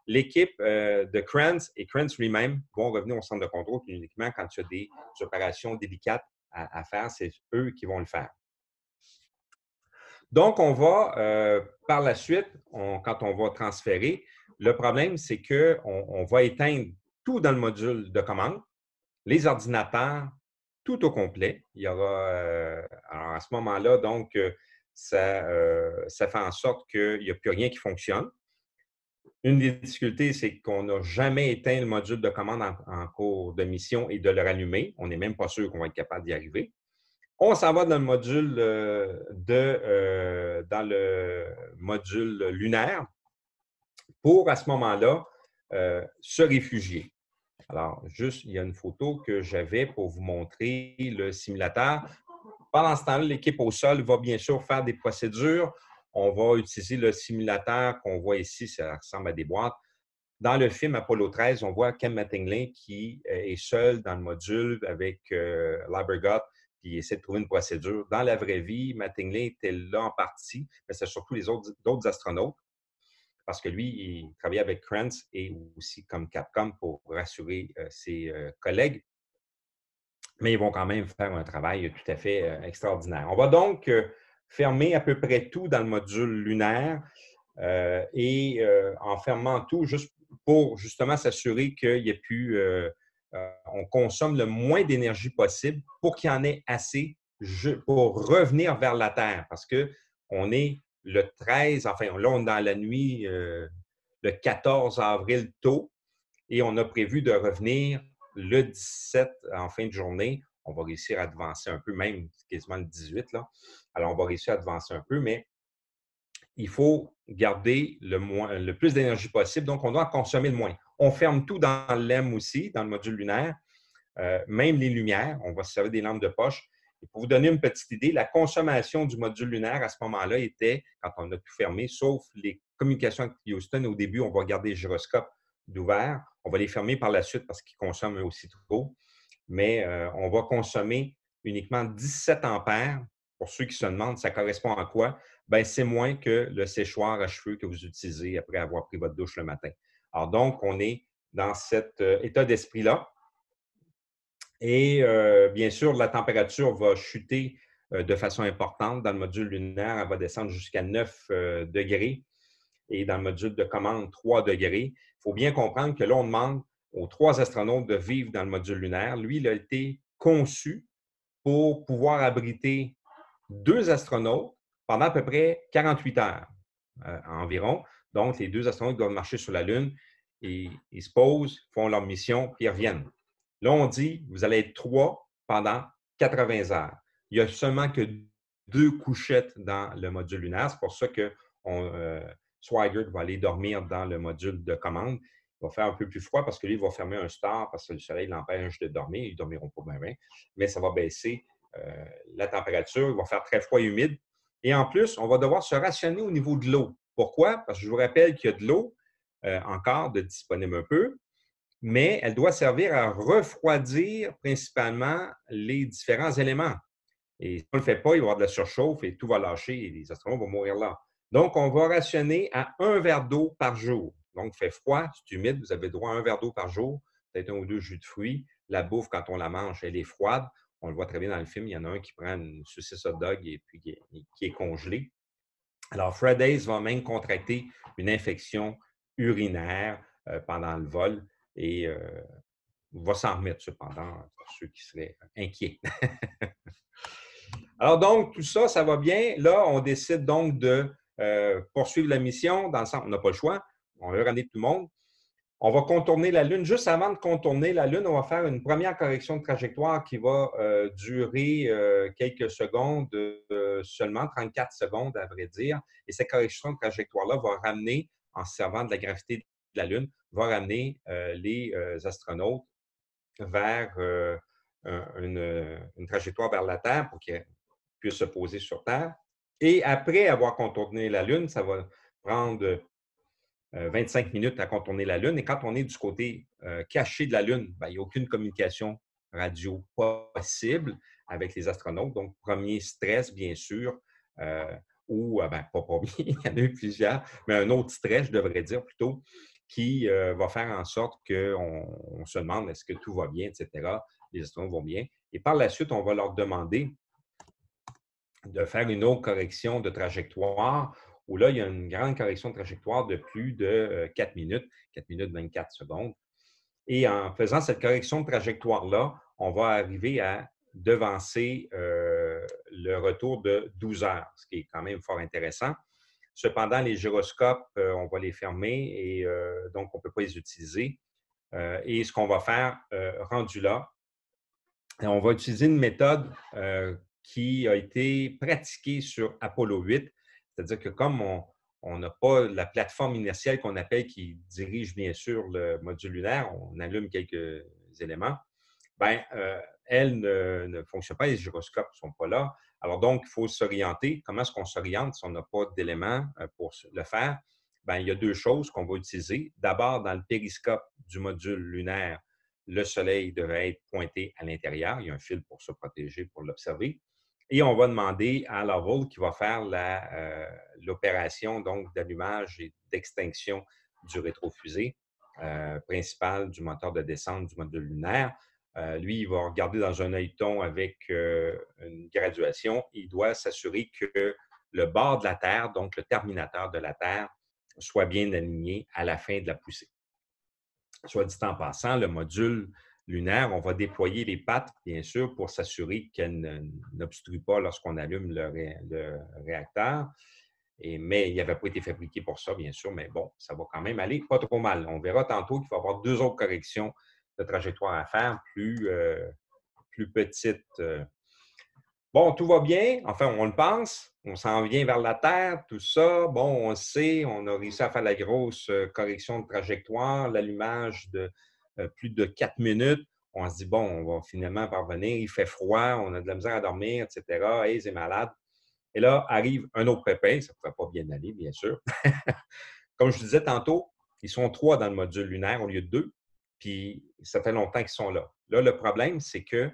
L'équipe de Kranz et Kranz lui-même vont revenir au centre de contrôle uniquement quand il y a des opérations délicates à faire. C'est eux qui vont le faire. Donc, on va, par la suite, quand on va transférer, le problème, c'est qu'on va éteindre tout dans le module de commande, les ordinateurs, tout au complet. Il y aura, alors à ce moment-là, donc, ça fait en sorte qu'il n'y a plus rien qui fonctionne. Une des difficultés, c'est qu'on n'a jamais éteint le module de commande en cours de mission et de le rallumer. On n'est même pas sûr qu'on va être capable d'y arriver. On s'en va dans le module lunaire pour, à ce moment-là, se réfugier. Alors, juste, il y a une photo que j'avais pour vous montrer le simulateur. Pendant ce temps-là, l'équipe au sol va bien sûr faire des procédures. On va utiliser le simulateur qu'on voit ici, ça ressemble à des boîtes. Dans le film Apollo 13, on voit Ken Mattingly qui est seul dans le module avec Leibergott, puis il essaie de trouver une procédure. Dans la vraie vie, Mattingly était là en partie, mais c'est surtout d'autres astronautes, parce que lui, il travaillait avec Kranz et aussi comme Capcom pour rassurer ses collègues. Mais ils vont quand même faire un travail tout à fait extraordinaire. On va donc fermer à peu près tout dans le module lunaire et en fermant tout, juste pour justement s'assurer qu'il y ait plus, on consomme le moins d'énergie possible pour qu'il y en ait assez pour revenir vers la Terre. Parce qu'on est le 13, enfin là, on est dans la nuit le 14 avril tôt. Et on a prévu de revenir le 17 en fin de journée. On va réussir à avancer un peu, même quasiment le 18, là. Alors, on va réussir à avancer un peu, mais il faut garder le plus d'énergie possible. Donc, on doit en consommer le moins. On ferme tout dans l'EM aussi, dans le module lunaire, même les lumières. On va se servir des lampes de poche. Et pour vous donner une petite idée, la consommation du module lunaire à ce moment-là était, quand on a tout fermé, sauf les communications avec Houston, au début, on va garder les gyroscopes d'ouvert. On va les fermer par la suite parce qu'ils consomment aussi trop. Mais on va consommer uniquement 17 ampères. Pour ceux qui se demandent, ça correspond à quoi? Bien, c'est moins que le séchoir à cheveux que vous utilisez après avoir pris votre douche le matin. Alors donc, on est dans cet état d'esprit-là. Et bien sûr, la température va chuter de façon importante. Dans le module lunaire, elle va descendre jusqu'à 9 degrés et dans le module de commande, 3 degrés. Il faut bien comprendre que là, on demande aux 3 astronautes de vivre dans le module lunaire. Lui, il a été conçu pour pouvoir abriter 2 astronautes pendant à peu près 48 heures environ. Donc, les 2 astronautes doivent marcher sur la Lune et ils se posent, font leur mission, puis ils reviennent. Là, on dit, vous allez être 3 pendant 80 heures. Il n'y a seulement que 2 couchettes dans le module lunaire. C'est pour ça que Swigert va aller dormir dans le module de commande. Il va faire un peu plus froid parce que lui, il va fermer un star parce que le soleil l'empêche de dormir. Ils ne dormiront pas bien, mais ça va baisser la température. Il va faire très froid et humide. Et en plus, on va devoir se rationner au niveau de l'eau. Pourquoi? Parce que je vous rappelle qu'il y a de l'eau encore de disponible un peu, mais elle doit servir à refroidir principalement les différents éléments. Et si on ne le fait pas, il va y avoir de la surchauffe et tout va lâcher et les astronautes vont mourir là. Donc, on va rationner à 1 verre d'eau par jour. Donc, il fait froid, c'est humide, vous avez droit à 1 verre d'eau par jour, peut-être 1 ou 2 jus de fruits. La bouffe, quand on la mange, elle est froide. On le voit très bien dans le film, il y en a un qui prend une saucisse hot dog et puis qui est congelé. Alors, Fred Haise va même contracter une infection urinaire pendant le vol et va s'en remettre cependant pour ceux qui seraient inquiets. Alors donc, tout ça, ça va bien. Là, on décide donc de poursuivre la mission dans le sens, on n'a pas le choix. On veut ramener tout le monde. On va contourner la Lune. Juste avant de contourner la Lune, on va faire une première correction de trajectoire qui va durer quelques secondes, seulement 34 secondes à vrai dire. Et cette correction de trajectoire-là va ramener, en se servant de la gravité de la Lune, va ramener les astronautes vers une trajectoire vers la Terre pour qu'ils puissent se poser sur Terre. Et après avoir contourné la Lune, ça va prendre 25 minutes à contourner la Lune. Et quand on est du côté caché de la Lune, ben, il n'y a aucune communication radio possible avec les astronautes. Donc, premier stress, bien sûr, ou, ben, pas premier, il y en a eu plusieurs, mais un autre stress, je devrais dire plutôt, qui va faire en sorte qu'on se demande est-ce que tout va bien, etc. Les astronautes vont bien. Et par la suite, on va leur demander de faire une autre correction de trajectoire où là, il y a une grande correction de trajectoire de plus de 4 minutes 24 secondes. Et en faisant cette correction de trajectoire-là, on va arriver à devancer le retour de 12 heures, ce qui est quand même fort intéressant. Cependant, les gyroscopes, on va les fermer et donc on ne peut pas les utiliser. Et ce qu'on va faire, rendu là, on va utiliser une méthode qui a été pratiquée sur Apollo 8, c'est-à-dire que comme on n'a pas la plateforme inertielle qu'on appelle qui dirige bien sûr le module lunaire, on allume quelques éléments, bien, elle ne fonctionne pas, les gyroscopes ne sont pas là. Alors donc, il faut s'orienter. Comment est-ce qu'on s'oriente si on n'a pas d'éléments pour le faire? Bien, il y a 2 choses qu'on va utiliser. D'abord, dans le périscope du module lunaire, le soleil devrait être pointé à l'intérieur. Il y a un fil pour se protéger, pour l'observer. Et on va demander à Lovell qui va faire l'opération d'allumage et d'extinction du rétrofusée principal du moteur de descente du module lunaire. Lui, il va regarder dans un œilleton avec une graduation. Il doit s'assurer que le bord de la Terre, donc le terminateur de la Terre, soit bien aligné à la fin de la poussée. Soit dit en passant, le module lunaire, on va déployer les pattes, bien sûr, pour s'assurer qu'elle n'obstrue pas lorsqu'on allume le réacteur. Mais il n'avait pas été fabriqué pour ça, bien sûr, mais bon, ça va quand même aller pas trop mal. On verra tantôt qu'il va y avoir 2 autres corrections de trajectoire à faire, plus petites. Bon, tout va bien, enfin, on le pense, on s'en vient vers la Terre, tout ça. Bon, on le sait, on a réussi à faire la grosse correction de trajectoire, l'allumage de plus de 4 minutes. On se dit, bon, on va finalement parvenir, il fait froid, on a de la misère à dormir, etc. Hey, c'est malade. Et là, arrive un autre pépin, ça ne pourrait pas bien aller, bien sûr. Comme je vous disais tantôt, ils sont 3 dans le module lunaire au lieu de 2, puis ça fait longtemps qu'ils sont là. Là, le problème, c'est que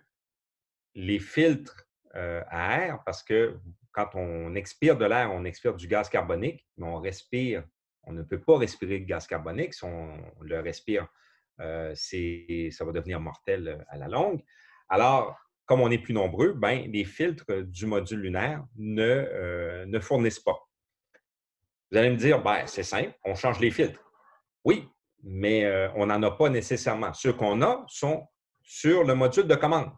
les filtres à air, parce que quand on expire de l'air, on expire du gaz carbonique, mais on ne peut pas respirer le gaz carbonique. Si on le respire, ça va devenir mortel à la longue. Alors, comme on est plus nombreux, ben, les filtres du module lunaire ne fournissent pas. Vous allez me dire, ben, c'est simple, on change les filtres. Oui, mais on n'en a pas nécessairement. Ceux qu'on a sont sur le module de commande.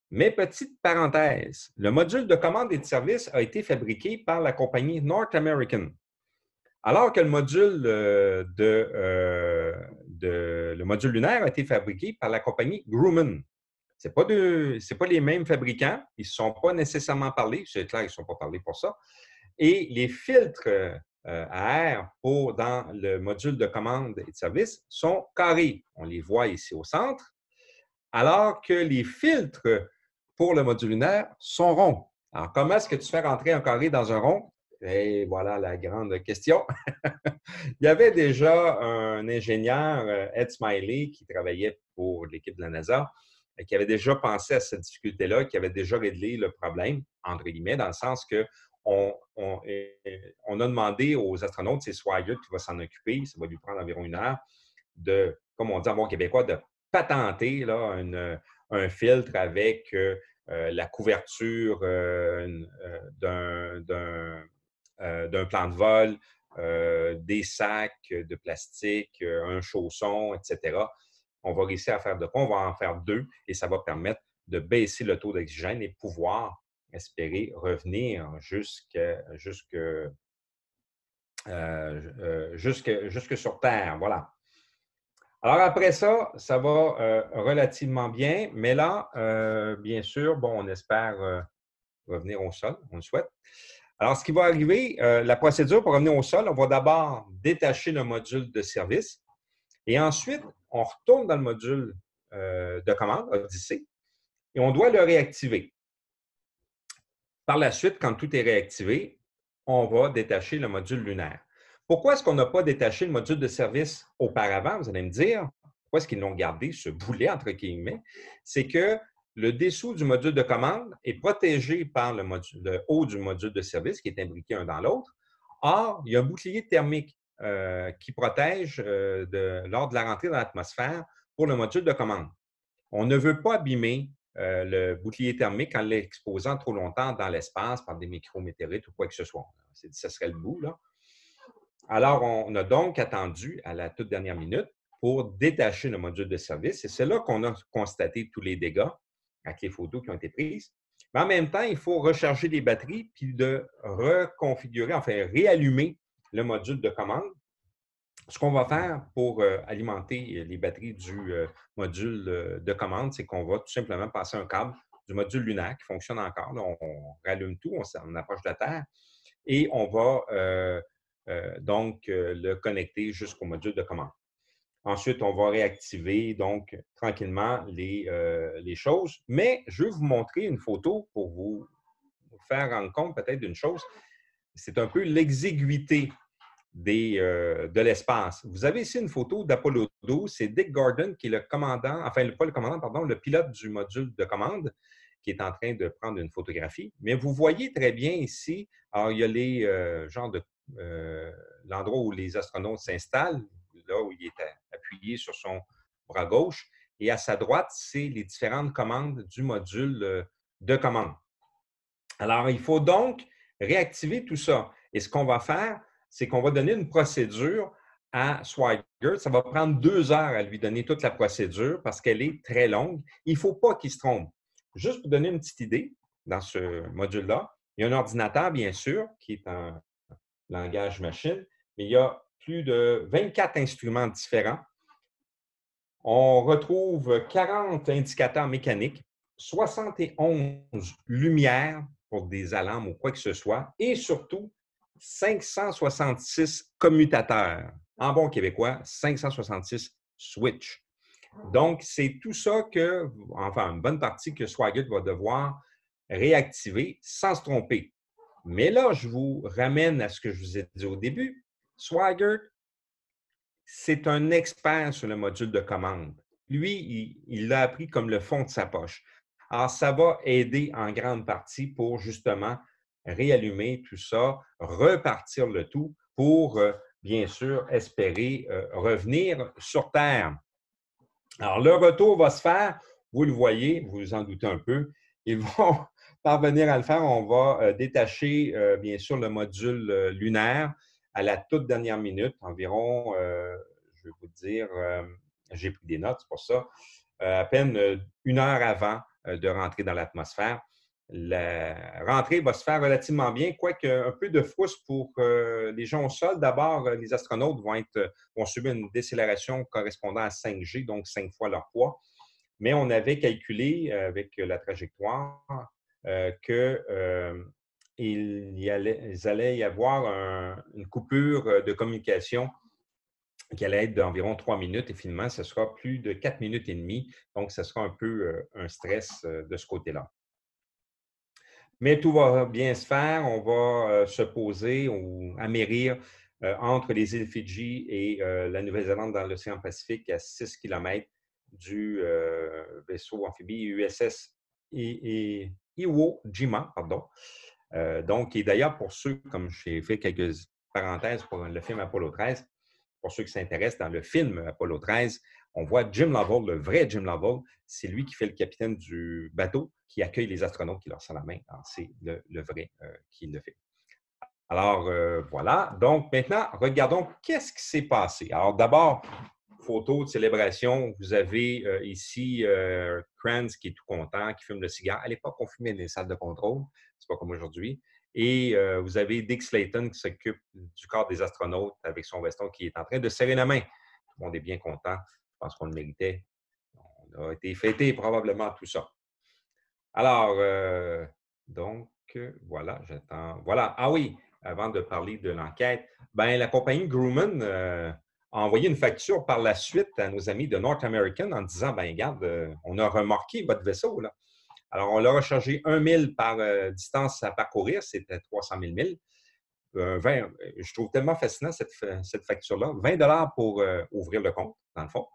Mais petite parenthèse, le module de commande et de service a été fabriqué par la compagnie North American, alors que le module, le module lunaire a été fabriqué par la compagnie Grumman. Ce n'est pas les mêmes fabricants, ils ne se sont pas nécessairement parlé, c'est clair, ils ne se sont pas parlé pour ça. Et les filtres à air dans le module de commande et de service sont carrés. On les voit ici au centre, alors que les filtres pour le module lunaire sont ronds. Alors, comment est-ce que tu fais rentrer un carré dans un rond? Et voilà la grande question. Il y avait déjà un ingénieur, Ed Smiley, qui travaillait pour l'équipe de la NASA, qui avait déjà pensé à cette difficulté-là, qui avait déjà réglé le problème, entre guillemets, dans le sens que on a demandé aux astronautes, c'est Swigert qui va s'en occuper, ça va lui prendre environ 1 heure, comme on dit en bon québécois, de patenter là, un filtre avec la couverture d'un plan de vol, des sacs de plastique, un chausson, etc. On va réussir à faire de quoi? On va en faire 2 et ça va permettre de baisser le taux d'oxygène et pouvoir espérer revenir jusque sur Terre. Voilà. Alors après ça, ça va relativement bien, mais là, bien sûr, bon, on espère revenir au sol, on le souhaite. Alors, ce qui va arriver, la procédure pour revenir au sol, on va d'abord détacher le module de service et ensuite, on retourne dans le module de commande, Odyssey, et on doit le réactiver. Par la suite, quand tout est réactivé, on va détacher le module lunaire. Pourquoi est-ce qu'on n'a pas détaché le module de service auparavant? Vous allez me dire, pourquoi est-ce qu'ils l'ont gardé, ce boulet, entre guillemets? C'est que le dessous du module de commande est protégé par le haut du module de service qui est imbriqué un dans l'autre. Or, il y a un bouclier thermique qui protège lors de la rentrée dans l'atmosphère pour le module de commande. On ne veut pas abîmer le bouclier thermique en l'exposant trop longtemps dans l'espace par des micrométéorites ou quoi que ce soit. Ce serait le bout, là. Alors, on a donc attendu à la toute dernière minute pour détacher le module de service. Et c'est là qu'on a constaté tous les dégâts avec les photos qui ont été prises. Mais en même temps, il faut recharger les batteries puis de reconfigurer, enfin réallumer le module de commande. Ce qu'on va faire pour alimenter les batteries du module de commande, c'est qu'on va tout simplement passer un câble du module lunaire qui fonctionne encore. Là, on rallume tout, on approche de la Terre et on va donc le connecter jusqu'au module de commande. Ensuite, on va réactiver donc tranquillement les choses. Mais je vais vous montrer une photo pour vous faire rendre compte peut-être d'une chose. C'est un peu l'exiguïté de l'espace. Vous avez ici une photo d'Apollo 12. C'est Dick Gordon qui est le commandant, enfin, pas le commandant, pardon, le pilote du module de commande qui est en train de prendre une photographie. Mais vous voyez très bien ici, alors il y a l'endroit où les astronautes s'installent, là où il est appuyé sur son bras gauche. Et à sa droite, c'est les différentes commandes du module de commande. Alors, il faut donc réactiver tout ça. Et ce qu'on va faire, c'est qu'on va donner une procédure à Swigert. Ça va prendre 2 heures à lui donner toute la procédure parce qu'elle est très longue. Il ne faut pas qu'il se trompe. Juste pour donner une petite idée, dans ce module-là, il y a un ordinateur, bien sûr, qui est langage machine, mais il y a plus de 24 instruments différents. On retrouve 40 indicateurs mécaniques, 71 lumières pour des alarmes ou quoi que ce soit, et surtout 566 commutateurs. En bon québécois, 566 switch. Donc, c'est tout ça que, enfin, une bonne partie que Swaggart va devoir réactiver sans se tromper. Mais là, je vous ramène à ce que je vous ai dit au début. Swaggart, c'est un expert sur le module de commande. Lui, il l'a appris comme le fond de sa poche. Alors, ça va aider en grande partie pour justement réallumer tout ça, repartir le tout pour, bien sûr, espérer revenir sur Terre. Alors, le retour va se faire, vous le voyez, vous vous en doutez un peu, ils vont parvenir à le faire. On va détacher, bien sûr, le module lunaire à la toute dernière minute, environ, je vais vous dire, j'ai pris des notes, c'est pour ça, à peine 1 heure avant de rentrer dans l'atmosphère. La rentrée va se faire relativement bien, quoique un peu de frousse pour les gens au sol. D'abord, les astronautes vont subir une décélération correspondant à 5G, donc 5 fois leur poids. Mais on avait calculé avec la trajectoire qu'il allait y avoir une coupure de communication qui allait être d'environ 3 minutes et finalement, ce sera plus de 4 minutes et demie. Donc, ce sera un peu un stress de ce côté-là. Mais tout va bien se faire. On va se poser ou amérir entre les îles Fidji et la Nouvelle-Zélande dans l'océan Pacifique à 6 km du vaisseau amphibie USS Iwo Jima, pardon. Donc, et d'ailleurs, pour ceux, comme j'ai fait quelques parenthèses pour le film Apollo 13, pour ceux qui s'intéressent, dans le film Apollo 13, on voit Jim Lovell, le vrai Jim Lovell. C'est lui qui fait le capitaine du bateau qui accueille les astronautes qui leur serrent la main. C'est le vrai qui le fait. Alors, voilà. Donc, maintenant, regardons qu'est-ce qui s'est passé. Alors, d'abord, photo de célébration. Vous avez ici Kranz qui est tout content, qui fume le cigare. À l'époque, on fumait dans les salles de contrôle. C'est pas comme aujourd'hui. Et vous avez Dick Slayton qui s'occupe du corps des astronautes avec son veston qui est en train de serrer la main. Tout le monde est bien content. Je pense qu'on le méritait. On a été fêté probablement tout ça. Alors, donc, voilà, j'attends. Voilà. Ah oui, avant de parler de l'enquête, ben, la compagnie Grumman a envoyé une facture par la suite à nos amis de North American en disant, ben, regarde, on a remorqué votre vaisseau, là. Alors, on leur a chargé 1 000 par distance à parcourir, c'était 300 000 milles. Je trouve tellement fascinant cette facture-là. 20 $ pour ouvrir le compte, dans le fond.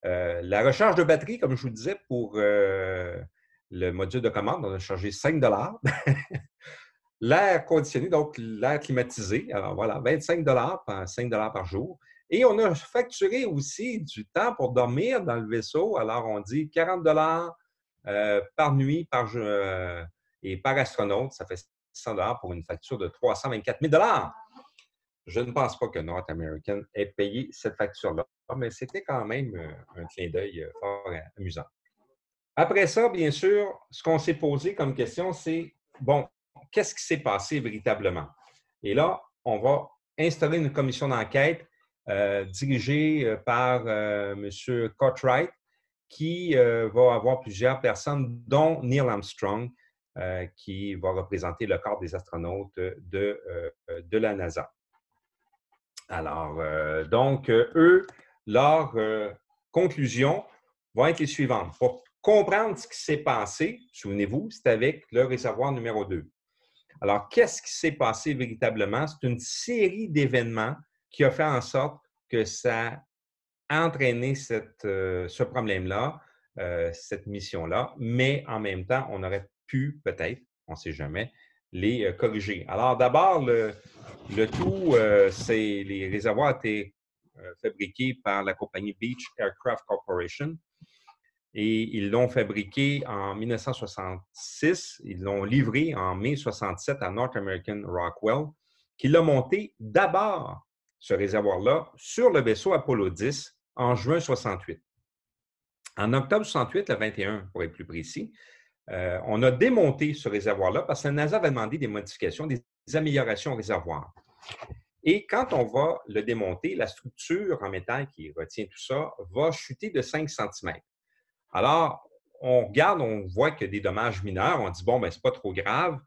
La recharge de batterie, comme je vous disais, pour le module de commande, on a chargé 5 $. L'air conditionné, donc l'air climatisé, alors voilà, 25 $, 5 $ par jour. Et on a facturé aussi du temps pour dormir dans le vaisseau. Alors, on dit 40 $ par nuit et par astronaute. Ça fait 100 $ pour une facture de 324 000 $. Je ne pense pas que North American ait payé cette facture-là, mais c'était quand même un clin d'œil fort amusant. Après ça, bien sûr, ce qu'on s'est posé comme question, c'est, bon, qu'est-ce qui s'est passé véritablement? Et là, on va installer une commission d'enquête dirigée par M. Cartwright, qui va avoir plusieurs personnes, dont Neil Armstrong, qui va représenter le corps des astronautes de la NASA. Alors, donc, eux, leur conclusion vont être les suivantes. Pour comprendre ce qui s'est passé, souvenez-vous, c'est avec le réservoir numéro 2. Alors, qu'est-ce qui s'est passé véritablement? C'est une série d'événements qui a fait en sorte que ça a entraîné ce problème-là, cette mission-là, mais en même temps, on aurait pu, peut-être, on ne sait jamais, les corriger. Alors, d'abord, le tout, les réservoirs étaient fabriqués par la compagnie Beech Aircraft Corporation et ils l'ont fabriqué en 1966. Ils l'ont livré en mai 67 à North American Rockwell, qui l'a monté d'abord, ce réservoir-là, sur le vaisseau Apollo 10 en juin 68. En octobre 68, le 21 pour être plus précis, on a démonté ce réservoir-là parce que la NASA avait demandé des modifications, des améliorations au réservoir. Et quand on va le démonter, la structure en métal qui retient tout ça va chuter de 5 centimètres. Alors, on regarde, on voit qu'il y a des dommages mineurs. On dit, bon, ben, c'est pas trop grave.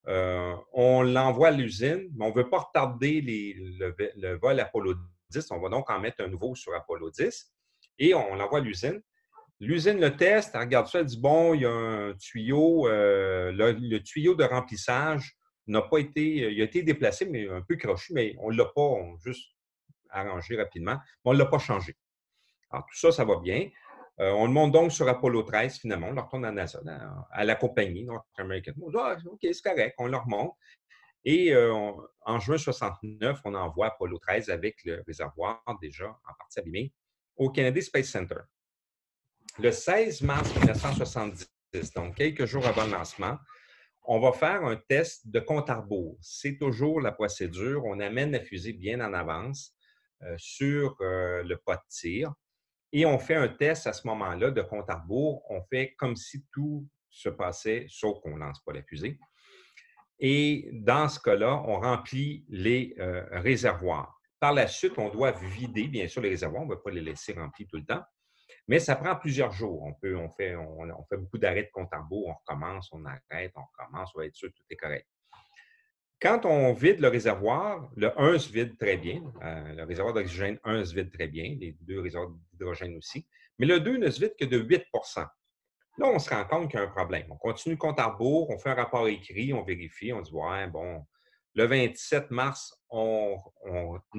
On l'envoie à l'usine, mais on ne veut pas retarder le vol Apollo 10. On va donc en mettre un nouveau sur Apollo 10 et on l'envoie à l'usine. L'usine le teste, elle regarde ça, elle dit, bon, il y a un tuyau, le tuyau de remplissage n'a pas été, il a été déplacé, mais un peu crochu, mais on ne l'a pas, on a juste arrangé rapidement, mais on ne l'a pas changé. Alors, tout ça, ça va bien. On le monte donc sur Apollo 13, finalement. On le retourne à NASA, à la compagnie North American. On dit, ah, OK, c'est correct, on le remonte. Et en juin 69, on envoie Apollo 13 avec le réservoir déjà en partie abîmé au Kennedy Space Center. Le 16 mars 1970, donc quelques jours avant le lancement, on va faire un test de compte à rebours. C'est toujours la procédure. On amène la fusée bien en avance sur le pas de tir. Et on fait un test à ce moment-là de compte à rebours. On fait comme si tout se passait, sauf qu'on ne lance pas la fusée. Et dans ce cas-là, on remplit les réservoirs. Par la suite, on doit vider, bien sûr, les réservoirs. On ne va pas les laisser remplis tout le temps. Mais ça prend plusieurs jours. On fait beaucoup d'arrêts de compte à rebours. On recommence, on arrête, on recommence. On va être sûr que tout est correct. Quand on vide le réservoir, le 1 se vide très bien. Le réservoir d'oxygène 1 se vide très bien, les deux réservoirs d'hydrogène aussi. Mais le 2 ne se vide que de 8 Là, on se rend compte qu'il y a un problème. On continue le compte à rebours, on fait un rapport écrit, on vérifie, on dit, ouais, bon, le 27 mars, on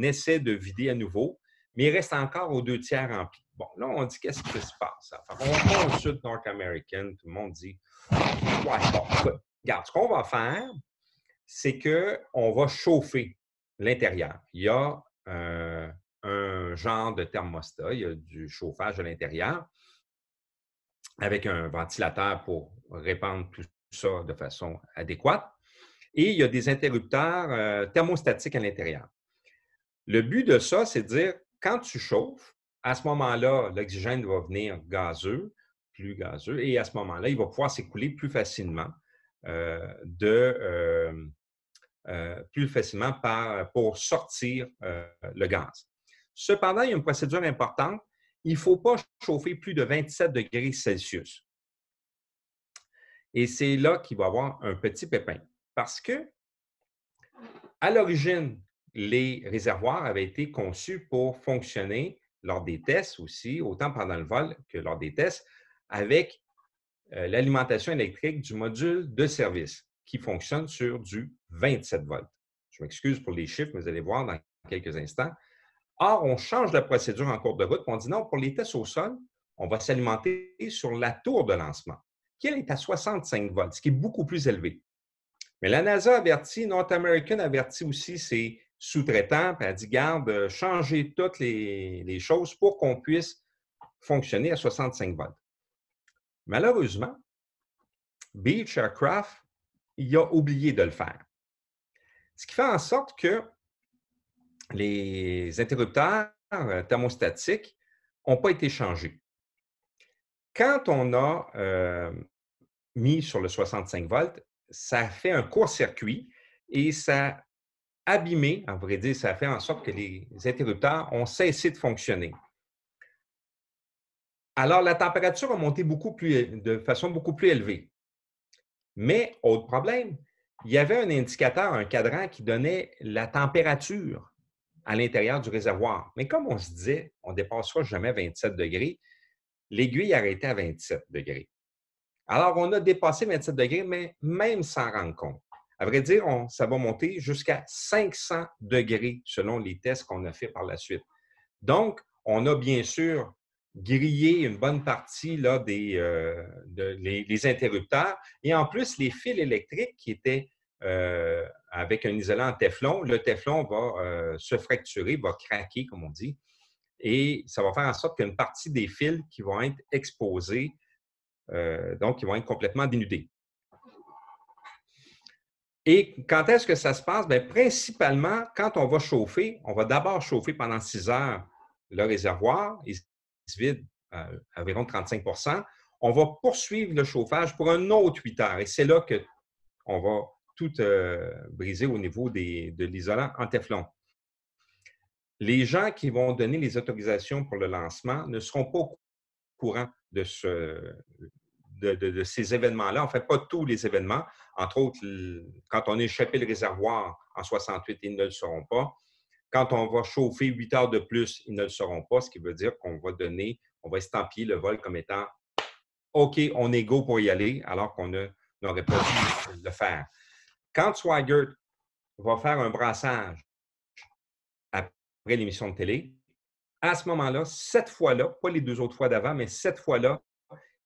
essaie de vider à nouveau, mais il reste encore aux 2 tiers remplis. Bon, là, on dit, qu'est-ce qui se passe? On consulte North American, tout le monde dit, ouais, bon, écoute, regarde, ce qu'on va faire, c'est qu'on va chauffer l'intérieur. Il y a un genre de thermostat, il y a du chauffage à l'intérieur avec un ventilateur pour répandre tout ça de façon adéquate. Et il y a des interrupteurs thermostatiques à l'intérieur. Le but de ça, c'est de dire, quand tu chauffes, à ce moment-là, l'oxygène va venir gazeux, plus gazeux, et à ce moment-là, il va pouvoir s'écouler plus facilement pour sortir le gaz. Cependant, il y a une procédure importante. Il ne faut pas chauffer plus de 27 degrés Celsius. Et c'est là qu'il va y avoir un petit pépin. Parce que, à l'origine, les réservoirs avaient été conçus pour fonctionner lors des tests aussi, autant pendant le vol que lors des tests, avec l'alimentation électrique du module de service qui fonctionne sur du 27 volts. Je m'excuse pour les chiffres, mais vous allez voir dans quelques instants. Or, on change la procédure en cours de route. On dit non, pour les tests au sol, on va s'alimenter sur la tour de lancement, qui elle est à 65 volts, ce qui est beaucoup plus élevé. Mais la NASA avertit, North American avertit aussi ses sous-traitants, puis elle dit, garde, changez toutes les choses pour qu'on puisse fonctionner à 65 volts. Malheureusement, Beech Aircraft, il a oublié de le faire. Ce qui fait en sorte que les interrupteurs thermostatiques n'ont pas été changés. Quand on a mis sur le 65 volts, ça a fait un court-circuit et ça a abîmé, à vrai dire, ça a fait en sorte que les interrupteurs ont cessé de fonctionner. Alors, la température a monté de façon beaucoup plus élevée. Mais, autre problème, il y avait un indicateur, un cadran qui donnait la température à l'intérieur du réservoir. Mais comme on se disait, on ne dépassera jamais 27 degrés, l'aiguille arrêtait à 27 degrés. Alors, on a dépassé 27 degrés, mais même sans rendre compte. À vrai dire, ça va monter jusqu'à 500 degrés selon les tests qu'on a fait par la suite. Donc, on a bien sûr grillé une bonne partie là, les interrupteurs et en plus, les fils électriques qui étaient avec un isolant en téflon, le téflon va se fracturer, va craquer, comme on dit, et ça va faire en sorte qu'il y a une partie des fils qui vont être exposés, donc qui vont être complètement dénudés. Et quand est-ce que ça se passe? Bien, principalement, quand on va chauffer, on va d'abord chauffer pendant 6 heures le réservoir, il se vide à environ 35 %. On va poursuivre le chauffage pour un autre 8 heures. Et c'est là qu'on va tout brisé au niveau de l'isolant en Teflon. Les gens qui vont donner les autorisations pour le lancement ne seront pas au courant de ces événements-là. En fait, pas tous les événements. Entre autres, quand on a échappé le réservoir en 68, ils ne le sauront pas. Quand on va chauffer 8 heures de plus, ils ne le sauront pas, ce qui veut dire qu'on va estampiller le vol comme étant OK, on est go pour y aller, alors qu'on n'aurait pas dû le faire. Quand Swigert va faire un brassage après l'émission de télé, à ce moment-là, cette fois-là, pas les 2 autres fois d'avant, mais cette fois-là,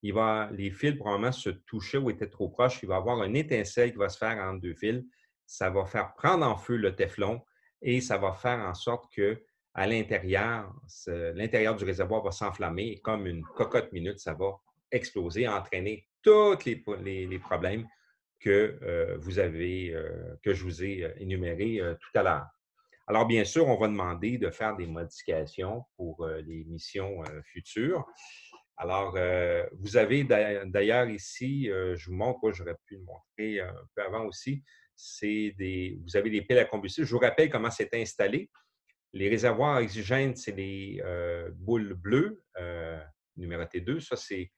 les fils probablement se touchaient ou étaient trop proches. Il va y avoir une étincelle qui va se faire entre 2 fils. Ça va faire prendre en feu le Teflon et ça va faire en sorte que à l'intérieur du réservoir va s'enflammer et comme une cocotte minute, ça va exploser, entraîner tous les problèmes que je vous ai énumérés tout à l'heure. Alors, bien sûr, on va demander de faire des modifications pour les missions futures. Alors, vous avez d'ailleurs ici, je vous montre, j'aurais pu le montrer un peu avant aussi, vous avez des piles à combustible. Je vous rappelle comment c'est installé. Les réservoirs à oxygène, c'est les boules bleues, numérotées 2. Ça, c'est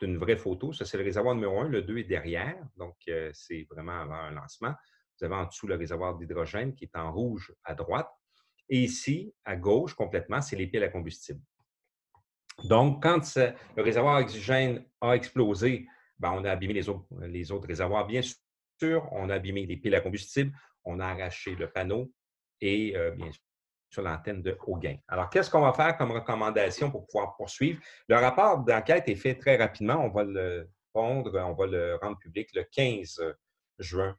une vraie photo. Ça, c'est le réservoir numéro 1. Le 2 est derrière. Donc, c'est vraiment avant un lancement. Vous avez en dessous le réservoir d'hydrogène qui est en rouge à droite. Et ici, à gauche, complètement, c'est les piles à combustible. Donc, quand le réservoir à oxygène a explosé, on a abîmé les autres réservoirs, bien sûr. On a abîmé les piles à combustible. On a arraché le panneau et, bien sûr, sur l'antenne de haut gain. Alors, qu'est-ce qu'on va faire comme recommandation pour pouvoir poursuivre? Le rapport d'enquête est fait très rapidement. On va le rendre public le 15 juin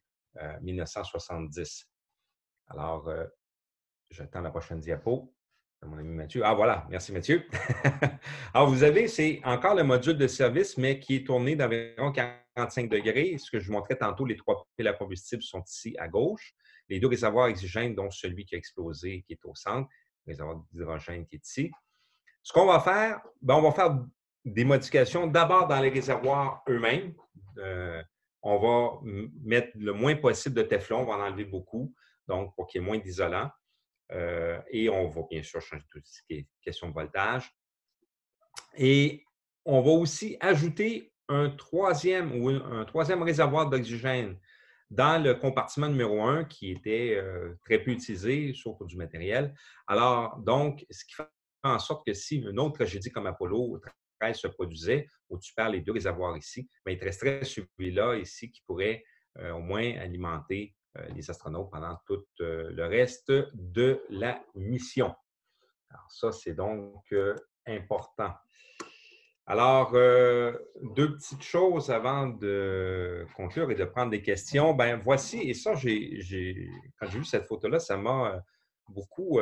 1970. Alors, j'attends la prochaine diapo. Mon ami Mathieu. Ah, voilà. Merci, Mathieu. Alors, vous avez, c'est encore le module de service, mais qui est tourné d'environ 45 degrés. Ce que je vous montrais tantôt, les 3 piles à combustible sont ici à gauche. Les 2 réservoirs d'oxygène, dont celui qui a explosé, qui est au centre. Le réservoir d'hydrogène qui est ici. Ce qu'on va faire, on va faire des modifications d'abord dans les réservoirs eux-mêmes. On va mettre le moins possible de Teflon. On va en enlever beaucoup, donc pour qu'il y ait moins d'isolant. Et on va bien sûr changer tout ce qui est question de voltage. Et on va aussi ajouter un troisième réservoir d'oxygène dans le compartiment numéro 1 qui était très peu utilisé, sauf pour du matériel. Alors, donc, ce qui fait en sorte que si une autre tragédie comme Apollo 13 se produisait, où tu perds les 2 réservoirs ici, il te resterait celui-là ici qui pourrait au moins alimenter les astronautes pendant tout le reste de la mission. Alors ça, c'est donc important. Alors, 2 petites choses avant de conclure et de prendre des questions. Voici, et ça, quand j'ai vu cette photo-là, ça m'a beaucoup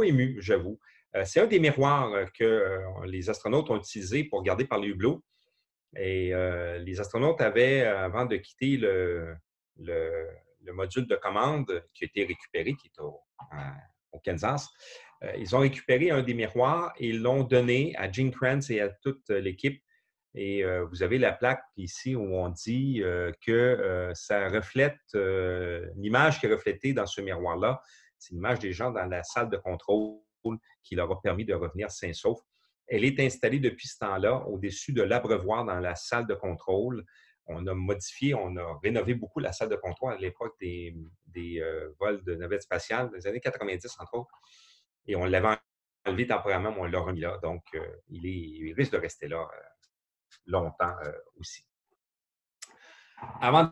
ému, j'avoue. C'est un des miroirs que les astronautes ont utilisé pour regarder par les hublots. Et les astronautes avaient, avant de quitter le module de commande qui a été récupéré, qui est au Kansas, ils ont récupéré un des miroirs et ils l'ont donné à Gene Kranz et à toute l'équipe. Et vous avez la plaque ici où on dit que ça reflète l'image qui est reflétée dans ce miroir-là. C'est l'image des gens dans la salle de contrôle qui leur a permis de revenir sains et saufs. Elle est installée depuis ce temps-là au-dessus de l'abreuvoir dans la salle de contrôle. On a modifié, on a rénové beaucoup la salle de contrôle à l'époque des vols de navettes spatiales, des années 90, entre autres. Et on l'avait enlevé temporairement, mais on l'a remis là. Donc, il risque de rester là longtemps aussi. Avant de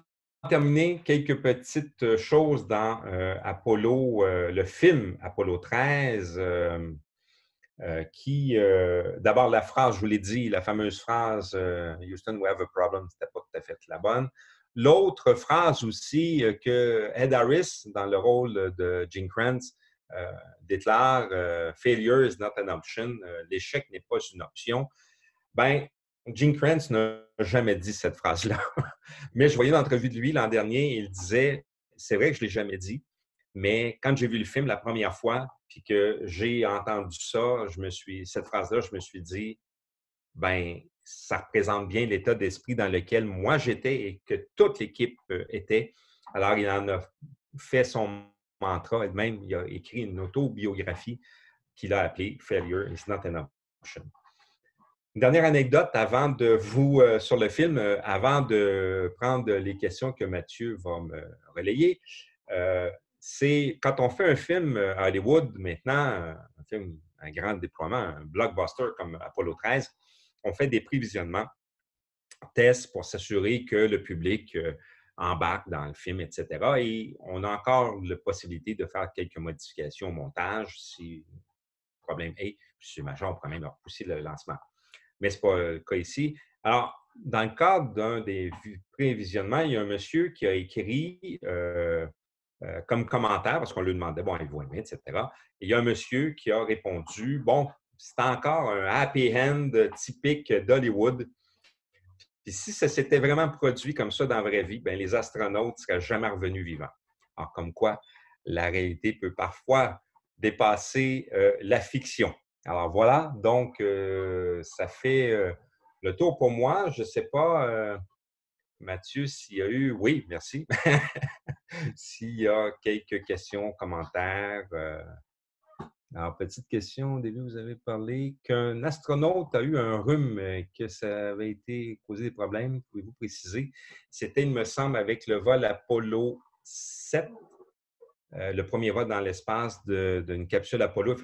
terminer, quelques petites choses dans Apollo, le film Apollo 13. D'abord, la phrase, je vous l'ai dit, la fameuse phrase Houston, we have a problem, c'était pas tout à fait la bonne. L'autre phrase aussi que Ed Harris, dans le rôle de Gene Kranz, déclare Failure is not an option, l'échec n'est pas une option. Gene Kranz n'a jamais dit cette phrase-là. Mais je voyais une entrevue de lui l'an dernier, il disait, c'est vrai que je ne l'ai jamais dit, mais quand j'ai vu le film la première fois, puis que j'ai entendu ça, cette phrase-là, je me suis dit, ça représente bien l'état d'esprit dans lequel moi j'étais et que toute l'équipe était. Alors, il en a fait son mantra et même il a écrit une autobiographie qu'il a appelée Failure is not an option. Une dernière anecdote avant de vous, sur le film, avant de prendre les questions que Mathieu va me relayer. C'est quand on fait un film à Hollywood maintenant, un film, un grand déploiement, un blockbuster comme Apollo 13, on fait des prévisionnements, tests pour s'assurer que le public embarque dans le film, etc. Et on a encore la possibilité de faire quelques modifications au montage si le problème est, puis si majeur, on pourrait même repousser le lancement. Mais ce n'est pas le cas ici. Alors, dans le cadre d'un des prévisionnements, il y a un monsieur qui a écrit comme commentaire, parce qu'on lui demandait, bon, il vous aimer, etc. Et il y a un monsieur qui a répondu, bon, c'est encore un happy end typique d'Hollywood. Puis si ça s'était vraiment produit comme ça dans la vraie vie, bien, les astronautes ne seraient jamais revenus vivants. Alors, comme quoi, la réalité peut parfois dépasser la fiction. Alors voilà, donc ça fait le tour pour moi. Je ne sais pas, Mathieu, s'il y a eu... Oui, merci. S'il y a quelques questions, commentaires. Alors, petite question, au début, vous avez parlé qu'un astronaute a eu un rhume, que ça avait été causé des problèmes. Pouvez-vous préciser? C'était, il me semble, avec le vol Apollo 7, le premier vol dans l'espace d'une capsule Apollo.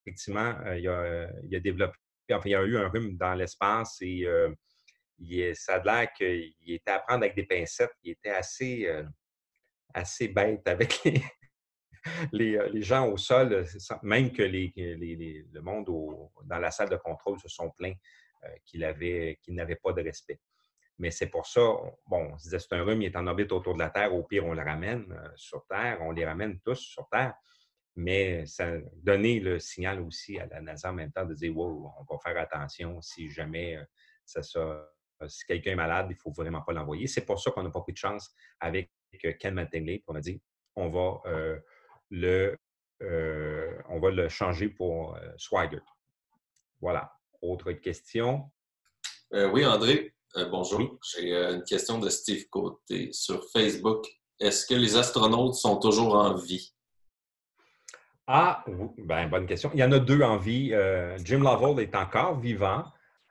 Effectivement, il a développé, enfin, il y a eu un rhume dans l'espace et ça a l'air qu'il était à prendre avec des pincettes. Il était assez bête avec les gens au sol, même que le monde dans la salle de contrôle se sont plaints qu'ils n'avaient pas de respect. Mais c'est pour ça, bon, on se disait, c'est un rhume, il est en orbite autour de la Terre, au pire, on le ramène sur Terre, on les ramène tous sur Terre. Mais ça a donné le signal aussi à la NASA en même temps de dire, wow, on va faire attention si jamais si quelqu'un est malade, il ne faut vraiment pas l'envoyer. C'est pour ça qu'on n'a pas pris de chance avec Ken Mattingly. On a dit, on va le changer pour Swigert. Voilà. Autre question?
Oui, André,
Oui.
bonjour. J'ai une question de Steve Côté sur Facebook. Est-ce que les astronautes sont toujours en vie?
Ah, ben, bonne question. Il y en a deux en vie. Jim Lovell est encore vivant.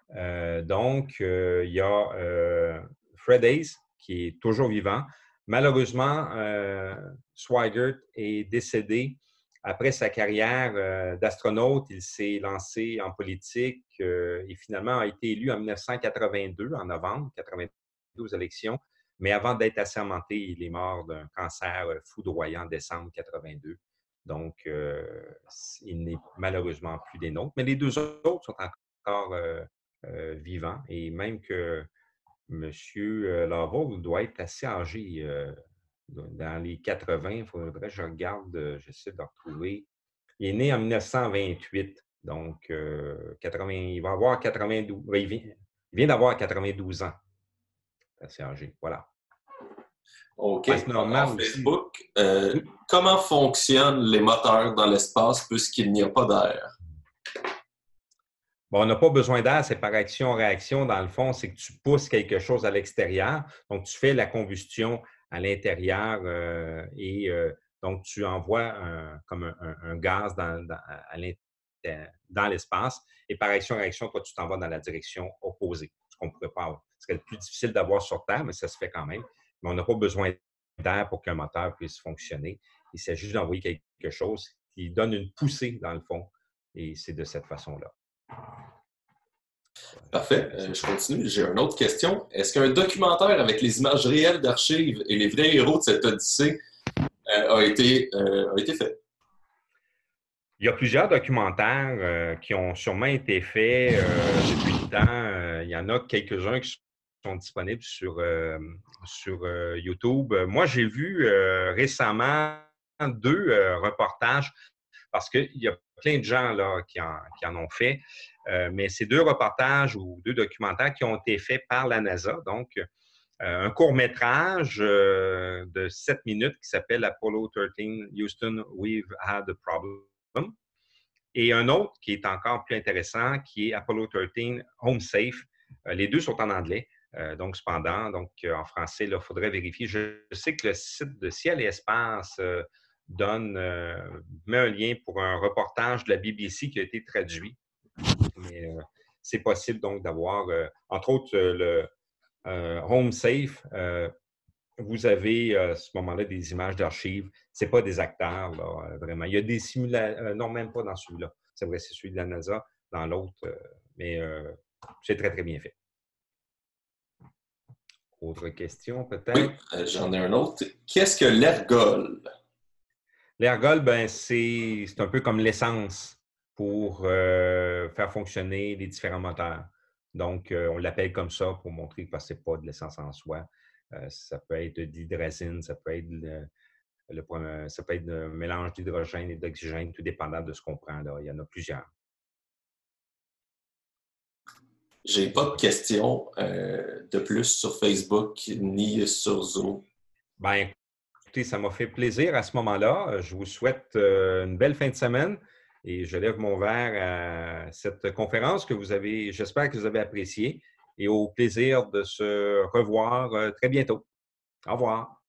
Donc, il y a Fred Haise qui est toujours vivant. Malheureusement, Swigert est décédé après sa carrière d'astronaute. Il s'est lancé en politique et finalement a été élu en 1982, en novembre 1992 élections. Mais avant d'être assermenté, il est mort d'un cancer foudroyant en décembre 1982. Donc, il n'est malheureusement plus des nôtres. Mais les deux autres sont encore vivants. Et même que M. Lovell doit être assez âgé, dans les 80. Il faudrait que je regarde, j'essaie de retrouver. Il est né en 1928. Donc, 80, il va avoir 92. Il vient d'avoir 92 ans. Assez âgé. Voilà.
OK.
C'est normal
En
aussi.
Facebook,
Oui.
comment fonctionnent les moteurs dans l'espace puisqu'il n'y a pas d'air?
Bon, on n'a pas besoin d'air, c'est par action-réaction. Dans le fond, c'est que tu pousses quelque chose à l'extérieur. Donc, tu fais la combustion à l'intérieur et donc tu envoies comme un gaz dans l'espace. Et par action-réaction, toi, tu t'en vas dans la direction opposée, ce qu'on ne pourrait pas avoir. Ce serait plus difficile d'avoir sur Terre, mais ça se fait quand même. Mais on n'a pas besoin d'air pour qu'un moteur puisse fonctionner. Il s'agit juste d'envoyer quelque chose qui donne une poussée, dans le fond. Et c'est de cette façon-là.
Parfait. Je continue. J'ai une autre question. Est-ce qu'un documentaire avec les images réelles d'archives et les vrais héros de cette odyssée a été fait?
Il y a plusieurs documentaires qui ont sûrement été faits depuis le temps. Il y en a quelques-uns qui sont disponibles sur YouTube. Moi, j'ai vu récemment deux reportages parce qu'il y a plein de gens là, qui en ont fait. Mais c'est deux reportages ou deux documentaires qui ont été faits par la NASA. Donc, un court-métrage de 7 minutes qui s'appelle Apollo 13, Houston, We've Had a Problem. Et un autre qui est encore plus intéressant, qui est Apollo 13, Home Safe, Les deux sont en anglais. Donc, cependant, en français, il faudrait vérifier. Je sais que le site de Ciel et Espace met un lien pour un reportage de la BBC qui a été traduit. Mais c'est possible donc d'avoir, entre autres, le Home Safe. Vous avez à ce moment-là des images d'archives. Ce n'est pas des acteurs, là, vraiment. Il y a des simulations, non, même pas dans celui-là. C'est vrai, c'est celui de la NASA. Dans l'autre, mais c'est très, très bien fait. Autre question,
Oui,
peut-être?
j'en ai un autre. Qu'est-ce que l'ergol?
L'ergol, ben, c'est un peu comme l'essence pour faire fonctionner les différents moteurs. Donc, on l'appelle comme ça pour montrer que ce n'est pas de l'essence en soi. Ça peut être de l'hydrazine, ça peut être ça peut être un mélange d'hydrogène et d'oxygène, tout dépendant de ce qu'on prend là. Il y en a plusieurs.
J'ai pas de questions de plus sur Facebook ni sur Zoom.
Ben, écoutez, ça m'a fait plaisir à ce moment-là. Je vous souhaite une belle fin de semaine et je lève mon verre à cette conférence que j'espère que vous avez appréciée et au plaisir de se revoir très bientôt. Au revoir.